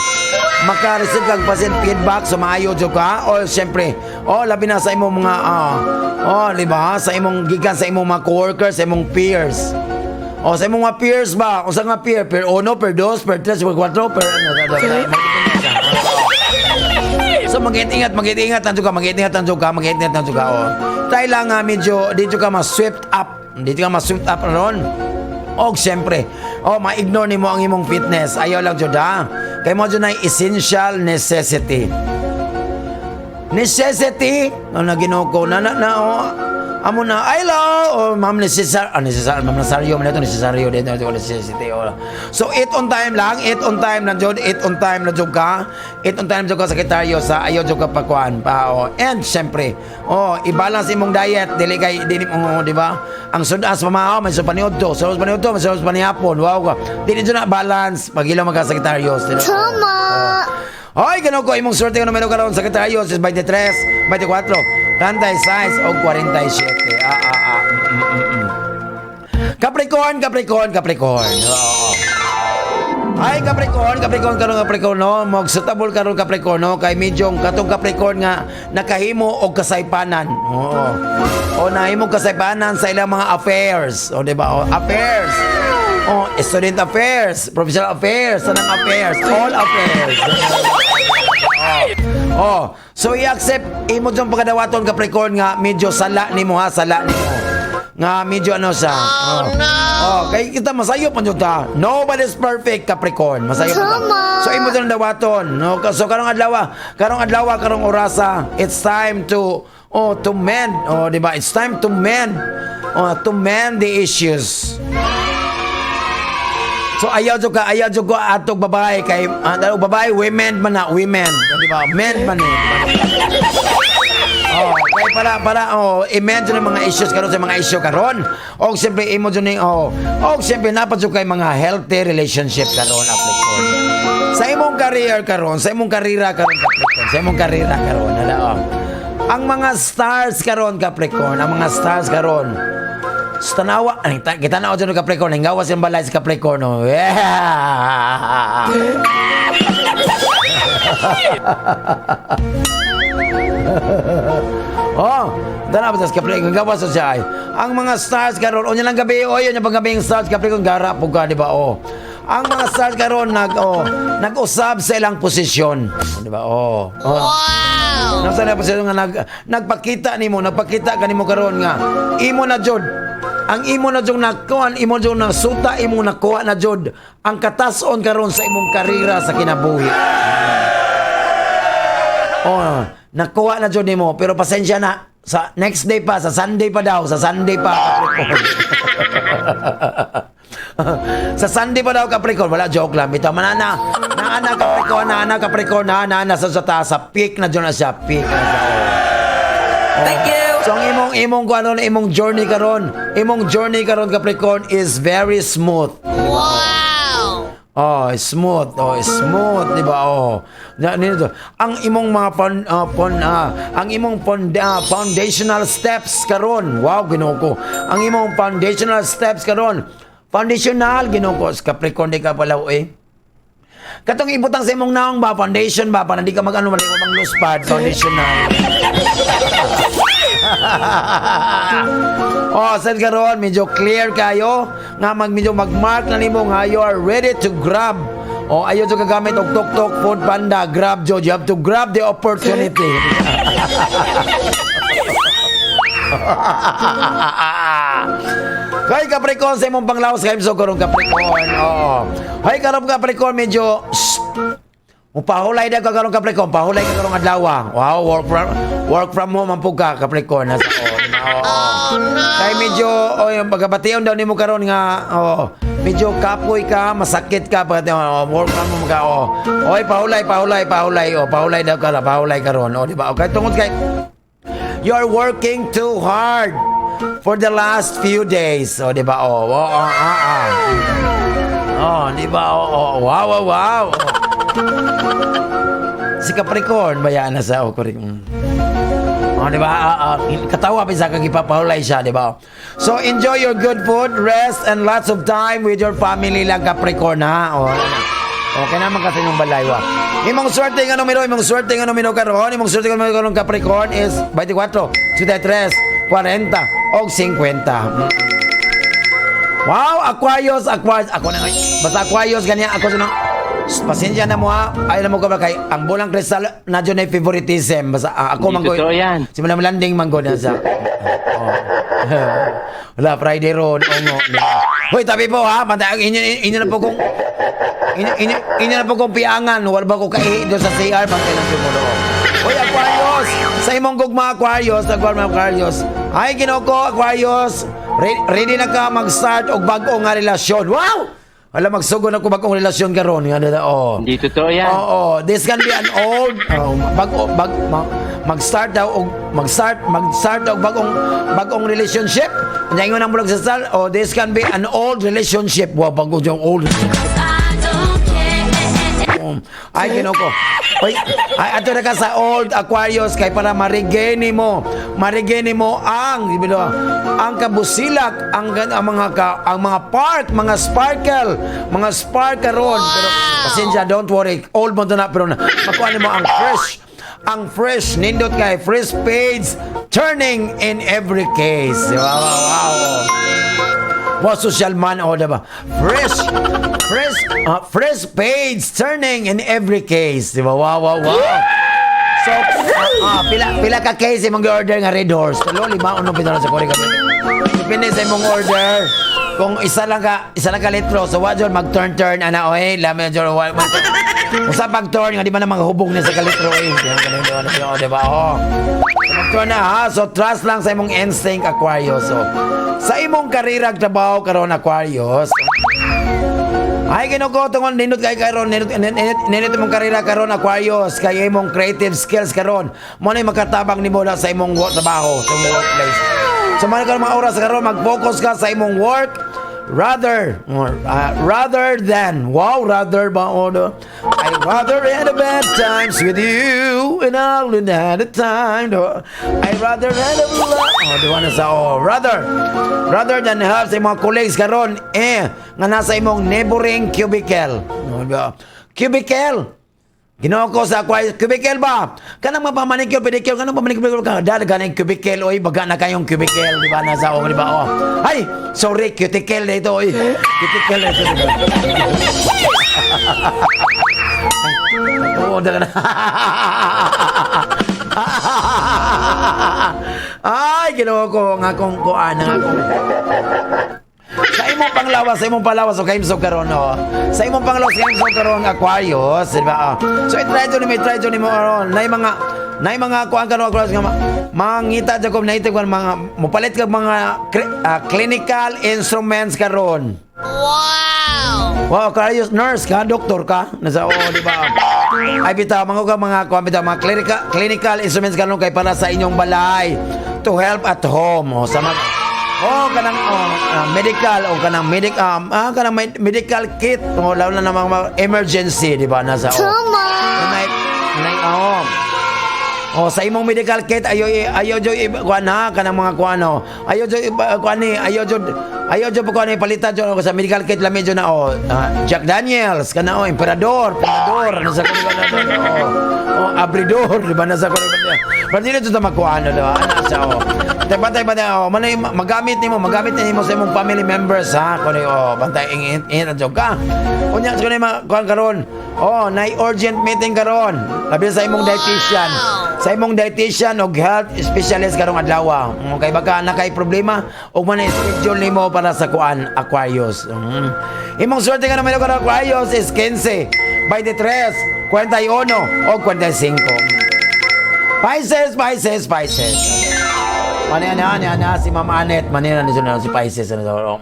Maka-receive kag positive feedback so maayo jud ka. Syempre, labi na sa imong mga di ba? Sa imong gikan sa imong mga coworkers, sa imong peers. Sa imong mga peers ba? Unsa nga peer? Per 1, per 2, per 3, per 4, per So mag-ingat lang ka. Try lang nga medyo dito ka ma-swept up ron. Siyempre, ma-ignore nimo ang imong fitness. Ayaw lang jud, ha. Kay mo jud na essential necessity. Na ginoko amo na hello ma'am necessary ma'am necessaryo dito necessity. So eat on time lang jud ka Sagittarius, sa ayaw jud ka pakuan pa and syempre i-balance imong diet dili mo, di ba? Ang sudas pamao may paniud to panihapon, wow ka dili jud na balance pag ilaw mga Sagittarius. Ganun ko imong swerte numero karon Sagittarius is 23, 24, 36 o 47. Capricorn. Capricorn karon no, magsutabol karon Capricorn no, kay medyo katong Capricorn nga nakahimo og kasaypanan. Nahimo kasaypanan sa ilang mga affairs, di ba? Affairs. Student affairs, professional affairs, sanang affairs, all affairs. So i-accept imo jung pagkadawaton Capricorn nga medyo sala nimo ha, sala nimo. Nga medyo ano siya. Kay kita masayo pa jud ta. Nobody's perfect Capricorn. Masayo pa ta. So imo jung dawaton. No? So karong adlaw, karong orasa, it's time to mend. Di ba? It's time to mend. To mend the issues. So ayaw jud ko atog babae kay babae women man na women, di ba? Men man ni. Kay para i-mend jud ang mga issues karon sa mga issue karon. Og siyempre imo jud ning siyempre napat jud kay mga healthy relationship karon Capricorn. Sa imong career karon, sa imong karera karon Capricorn, sa imong karera karon ang mga stars karon Capricorn, ang mga stars karon tanawa, kita na o dyan Capricorn, hingawas yung balay sa Capricorn. Yeah! Tanawa sa Capricorn, hingawas siya. Ang mga stars karon, o lang gabi, yun yung panggabi yung stars Capricorn, garap po ka, di ba? Ang mga stars karon nag-usab sa ilang posisyon, di ba? Wow! Nasa ilang posisyon nga nagpakita kanimo karon nga imo na jud ang imo na jud nakuan, imo jud na suta, imo nakuha na jud ang katason karon sa imong karera sa kinabuhi. Nakuha na jud nimo, pero pasensya na sa next day pa, sa Sunday pa sa Sunday pa daw Capricorn, wala joke lang. Bitaw manana, naana Capricorn, sa peak na jud na siya, peak na siya. Thank you. So ang imong journey karon Capricorn is very smooth. Wow. Smooth, di ba? Ang imong mga foundational steps karon. Wow, Ginoo ko. Ang imong foundational steps karon. Foundational, Ginoo ko, Capricorn di ka pala katong ibutang sa imong naong ba foundation ba para di ka mag-ano loose pad foundational. Sad karon medyo clear kayo nga medyo mag-mark na nimo nga you are ready to grab. Ayaw jud gagamit og tok-tok food panda, grab jud, you have to grab the opportunity. Kay Capricorn sa imong panglawas kay so karong Capricorn. Hay karong Capricorn medyo pahulay ka karong Capricorn, pahulay ka karong adlaw. Wow, work from home ang pugka Capricorn. Kay medyo yung pagkabation daw nimo karon nga medyo kapoy ka, masakit ka pag work from home ka. Pahulay daw ka, pahulay karon. Di ba? Okay, tungod kay you're working too hard for the last few days. Di ba? Di ba? Wow. Si Capricorn, bayaan na sa di ba? Katawa pa sa kagipapahulay siya, di ba? So, enjoy your good food, rest, and lots of time with your family lang, Capricorn, ha? Okay naman kasi yung balaywa. Imong swerte nga numero karon, Capricorn is 24, 53, 40, o 50. Wow, Aquarius. Ako na ngayon. Basta Aquarius, ganyan. Ako sa pasensya na mo ha. Ayaw na mo ka kay ang bulang kristal na dyan ay favoritism. Basta ako manggo. Dito yan. Si Manam Landing manggo na sa. Wala, Friday ron. Hoy, tabi po ha. Inyo na po kong inyo na po kong piangan. Wala ba ko kaihi doon sa CR? Pantay lang simulo. Hoy, Aquarius. Sa imong gugma Aquarius. Ay, Ginoko, Aquarius. Ready na ka mag-start og bag-o nga relasyon. Wow! Wala magsugo na ko bagong relasyon karon. Hindi totoo yan. This can be an old mag-start daw bagong relationship. Ngayon ang bulag sa sal. This can be an old relationship. Wow, bago yung old. Ay, Ginoko. Ay, ato na ka sa old Aquarius kay para marigeni mo ang kabusilak, ang mga park, mga spark karon. Pero pasensya, don't worry. Old mo na pero makuha mo ang fresh nindot kay fresh page turning in every case. Wow. Wow, social man, oh, diba? Fresh page turning in every case, diba? Wow. So, pila ka case imong order nga Red Horse. Tulo, 5 o 9 sa kore ka. Depende sa imong order. Kung isa lang ka litro, so what mag-turn ana oy, laman jud usa pag-turn nga di man na maghubog ni sa kalitro eh. Diba? Oh. Mag-turn na ha. So trust lang sa imong instinct, Aquarius. So sa imong karera trabaho karon, Aquarius. Ay ginugo tungon nindot kay karon nindot imong karera karon, Aquarius, kay imong creative skills karon mo na makatabang nimo sa imong trabaho, sa imong workplace. So man karon mga oras karon mag-focus ka sa imong work rather than I rather had a bad times with you and I'll had a time I rather had a rather than have sa mga colleagues karon nga nasa imong neighboring cubicle. Ginawa ko sa cubicle ba? Kanang mapamanicure, pedicure, kanang pamanicure ka. Dahil ganang cubicle, oy, baga na kayong cubicle, di ba? Nasa ako, di ba? Oh. Ay, sorry, cuticle na ito, oy. Cuticle na ito, di ba? Oo, daga na. Ay, ginawa ko nga kong kuan, nga kong... Sa imong panglawas, o kaimso karon, no? Sa imong panglawas, kaimso karon, Aquarius, di ba? So, try to nimo karon. Nay mga kuan karon, Aquarius, nga mangita dyan ko, naitag ko, mupalit ka mga clinical instruments karon. Wow, Aquarius, nurse ka, doktor ka, nasa, di ba? Ay, bitaw, mga clinical instruments karon kay para sa inyong balay to help at home, o sa kanang medical kit o lalo na mga emergency, di ba? Nasa sa imong medical kit ayo jo kuan ha kanang mga kuano ayo jo palitan jo sa medical kit lami jo na Jack Daniels kana emperador nasa abridor, di ba? Nasa pwede nito sa makuano, di ba? Nasa bantay manay magamit nimo sa imong family members, ha? Kung bantay ingin jog ka. Unya sa kanay kuan karon. Nay urgent meeting karon. Labi sa imong dietitian. Sa imong dietitian o health specialist karong adlaw. Kay baka na kay problema og man schedule nimo para sa kuan, Aquarius. Imong swerte karon mga Aquarius is 15, 23, 41 o 45. Pisces. Mana si Ma'am Anet, manira ni si Pisces ano.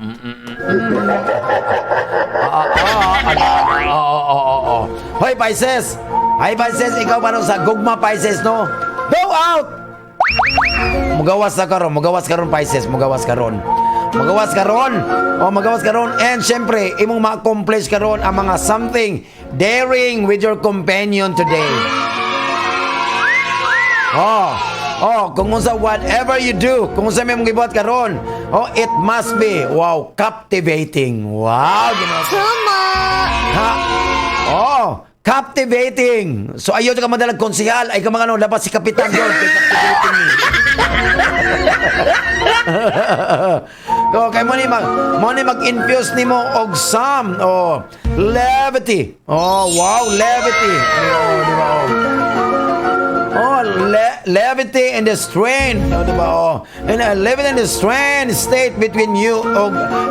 Hoy Pisces. Ay Pisces, ikaw paano sa gugma Pisces, no? Go out. Mugawas karon Pisces, mugawas karon. And syempre, imong ma-accomplish karon ang mga something daring with your companion today. Kung sa whatever you do, kung sa may mong gibuhat karon, it must be, captivating. Wow, captivating. So ayaw ka madalag konsehal, ay ka mga dapat si Kapitan doon, captivating. Kay mo ni mag-infuse nimo og some levity. Levity. Di ba? Levity and the strain, diba? And levity and the strain state between you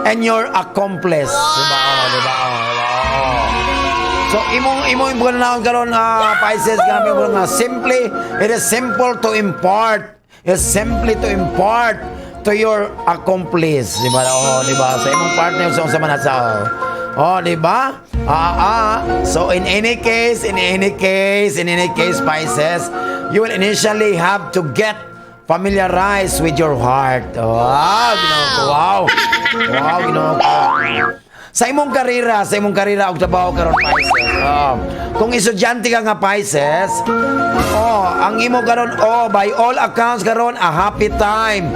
and your accomplice, diba? So imong naon karon Pisces gamit mo nga simply, it is simple to impart. It's simply to impart to your accomplice, diba? Diba? Sa imong partner sa man sa diba? So in any case, Pisces, you will initially have to get familiarized with your heart. Wow. Sa imong karera og trabaho karon Pisces. Kung estudyante ka nga Pisces, ang imo karon by all accounts karon a happy time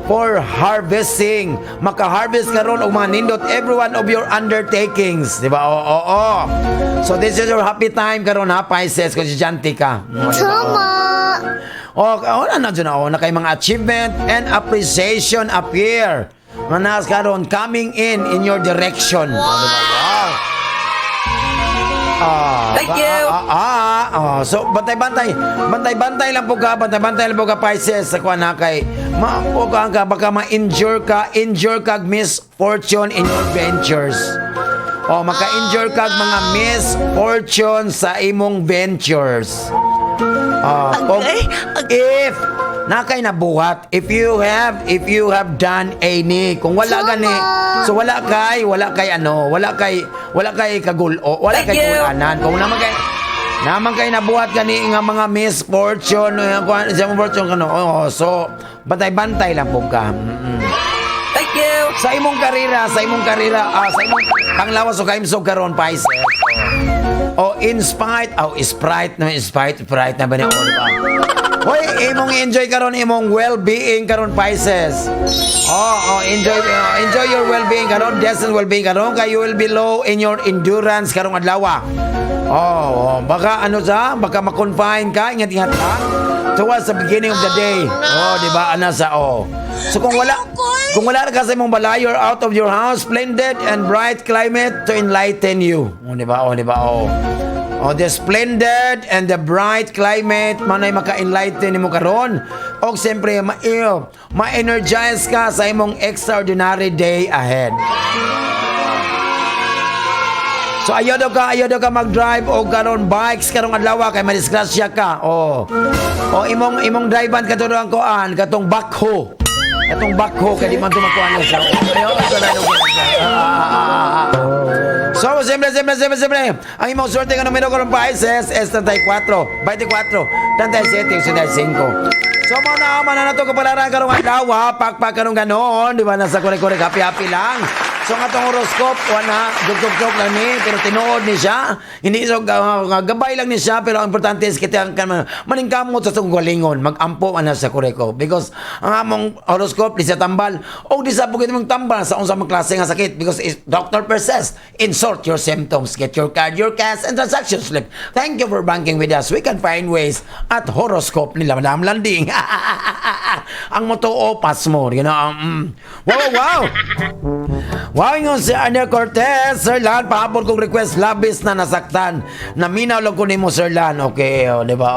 for harvesting. Maka-harvest karon og mga nindot every one of your undertakings, di ba? So this is your happy time karon ha Pisces kung estudyante ka. Na kay mga achievement and appreciation appear nga naas karon coming in your direction. Wow. Thank you. So bantay-bantay lang po ka, Pisces sa kuan na kay baka ma-injure ka misfortune in your ventures. Maka-injure ka mga misfortune sa imong ventures. If nakay nabuhat, if you have done any, kung wala gani, so wala kay kagulo, wala kay kulanan. Kung naman kay nabuhat gani nga mga misfortune, sa fortune kano. So bantay-bantay lang po ka. Thank you. Sa imong karira, sa imong panglawas o kaimsog karon, Pisces. Sprite na ba niya? Hoy, imong enjoy karon imong well-being karon, Pisces. Enjoy your well-being karon, decent well-being karon, kay you will be low in your endurance karong adlaw. Baka baka ma-confine ka, ingat-ingat ka towards the beginning of the day. Di ba? So kung wala ka sa imong balay, you're out of your house, splendid and bright climate to enlighten you. Di ba? The splendid and the bright climate manay maka-enlighten nimo karon. O siyempre ma-energize ka sa imong extraordinary day ahead. So ayaw daw ka mag-drive o karon bikes karong adlaw kay madisgrasya ka. Imong drivean katong koan, katong backhoe. Katong backhoe kay di man tumakuan sa. So, siyempre. Ang imong swerte nga numero karon, Pisces is 34, 24, 37, 65. So, mana na to kapalaran karong adlaw, pakpak karong ganon, di ba? Nasa kore-kore, happy-happy lang. So, nga tong horoscope, dugtog-tog lang ni, pero tinuod ni siya. Hindi so, gabay lang ni siya, pero ang importante is kita maningkamot sa itong galingon, mag-ampo sa kore-ko. Because, ang among horoscope, di sa tambal, o di sa bukit mong tambal sa unsang klase nga sakit. Because Dr. Perses, insert your symptoms, get your card, your cash, and transaction slip. Thank you for banking with us. We can find ways at horoscope nila, Madam Landing. Ang moto opas mo, wow. Wow, yung si Arnel Cortez, Sir Lan, pahabol kong request, labis na nasaktan. Naminaw lang ko ni mo, Sir Lan. Okay, di ba?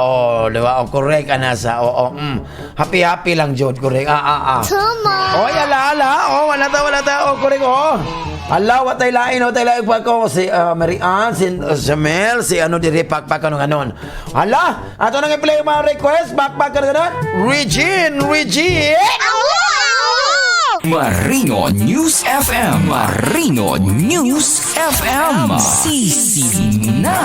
Correct, anasa. Happy lang, Jod, correct. Tama. Wala ta. Correct, Ala, watay lain pa ko. Si Marian, si Jamel, si diri, pakpak, ganon. Ala, ato nang i-play mga request, pakpak, ganon. Regine. Marino News FM. Sisina.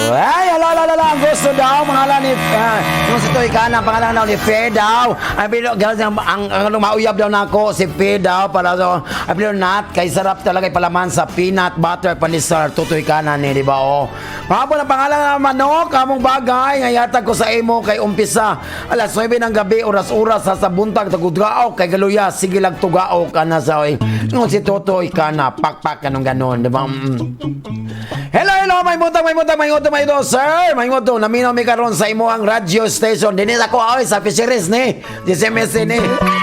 Ay, ala. Ang gusto daw, pangalan ni yung si Toy Kana, pangalan daw ni Fe daw. Ay, pero ang mauyab daw nako si Fe daw para daw. Ay, pero nat kay sarap talaga palaman sa peanut butter panisar Toy Kana ni, di ba? Pahabol ang pangalan ng manok, kamong bagay nga yatag ko sa imo kay umpisa alas 9 ng gabi, oras-oras sa buntag tagudgao kay galuya sige lang tugao ka na sa nung si Totoy Kana pakpak kanong ganon, di ba? Hello, may muto, sir. May muto, naminaw mi karon sa imo ang radio station. Dinis ako sa fisheries ni. SMS ni.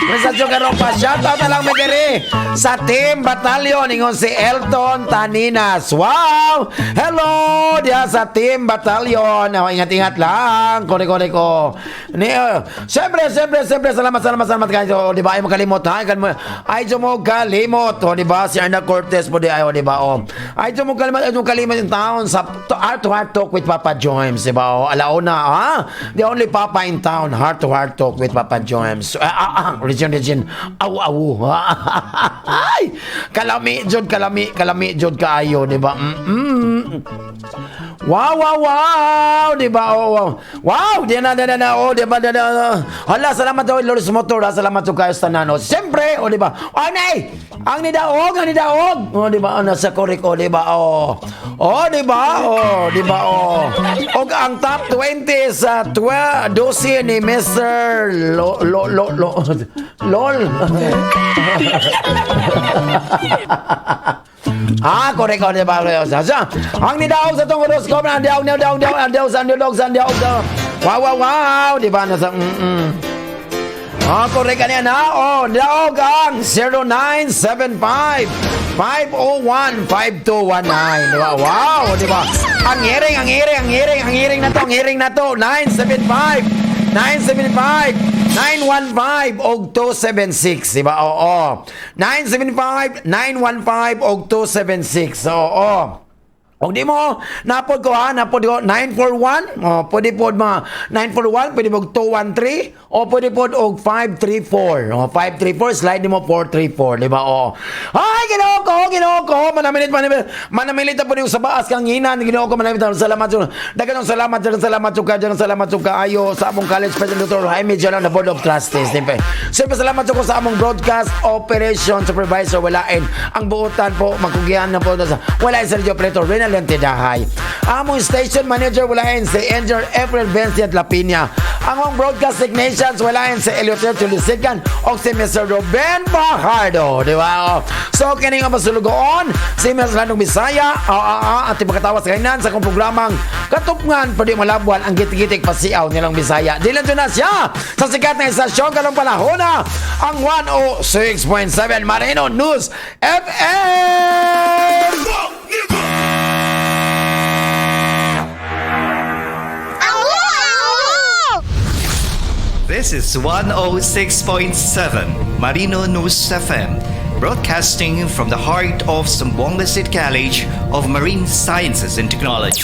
Presasyon karon pa. Shoutout na lang mi diri sa Team Batalyon ingon si Elton Taninas. Wow! Hello dia sa Team Batalyon. Ingat-ingat lang. Kore ko. Siyempre, salamat kayo. Di ba? Ay makalimot ha? Ay mo kalimot. Di ba? Si Arna Cortez po di ayo, di ba? Ay mo kalimot yung taon sa Heart to Heart Talk with Papa Joems, di ba? Alauna, ha? The only Papa in town, Heart to Heart Talk with Papa Joems. Region. Awu. Ay! Kalami jod kaayo, di ba? Wow, di ba? Wow, di na, di ba? Hala, salamat daw, Lourdes Motor, salamat daw kayo sa tanan. Siyempre, di ba? Ang nidaog. Di ba? Nasa koriko, di ba? Di ba? Og ang top 20 sa 12 ni Mr. LOL. Korek, di ba? Ang nidaog sa tong horoscope na diaog. Wow, di ba? Nasa Correct ka niya na. Daog ang 0975 501 5219. Diba? Wow, diba? Ang hiring na to. 975 915 og 276, diba? Oo. 975 915 og 276. Oo. O di mo, napod ko 941, pwede po 941, pwede po 213, o pwede po 534. 534, slide mo 434, di ba? Ay, ginoo ko, manamilit na po yung sa baas kang hinan, ginoo ko, salamat ka ayo sa among college president Dr. Jaime Jalon na Board of Trustees. Siyempre, salamat ko sa among broadcast operation supervisor, walain ang buutan po, magkugihan na po, walain sa radio operator, Renal Tidahay. Among station manager walain si Engineer April Vincent Lapinia. Among broadcast technicians walain si Eleuterio Tulisigan o si Mr. Ruben Bajardo, di ba? So kini nga masulugoon si Mr. Landong Bisaya at ipagkatawas kainan sa kong programang Katupngan pwede malabuan ang gitik-gitik pasiaw nilang Bisaya. Dilan na siya sa sikat na istasyon kalong panahona ang 106.7 Marino News FM. This is 106.7 Marino News FM, broadcasting from the heart of Zamboanga State College of Marine Sciences and Technology.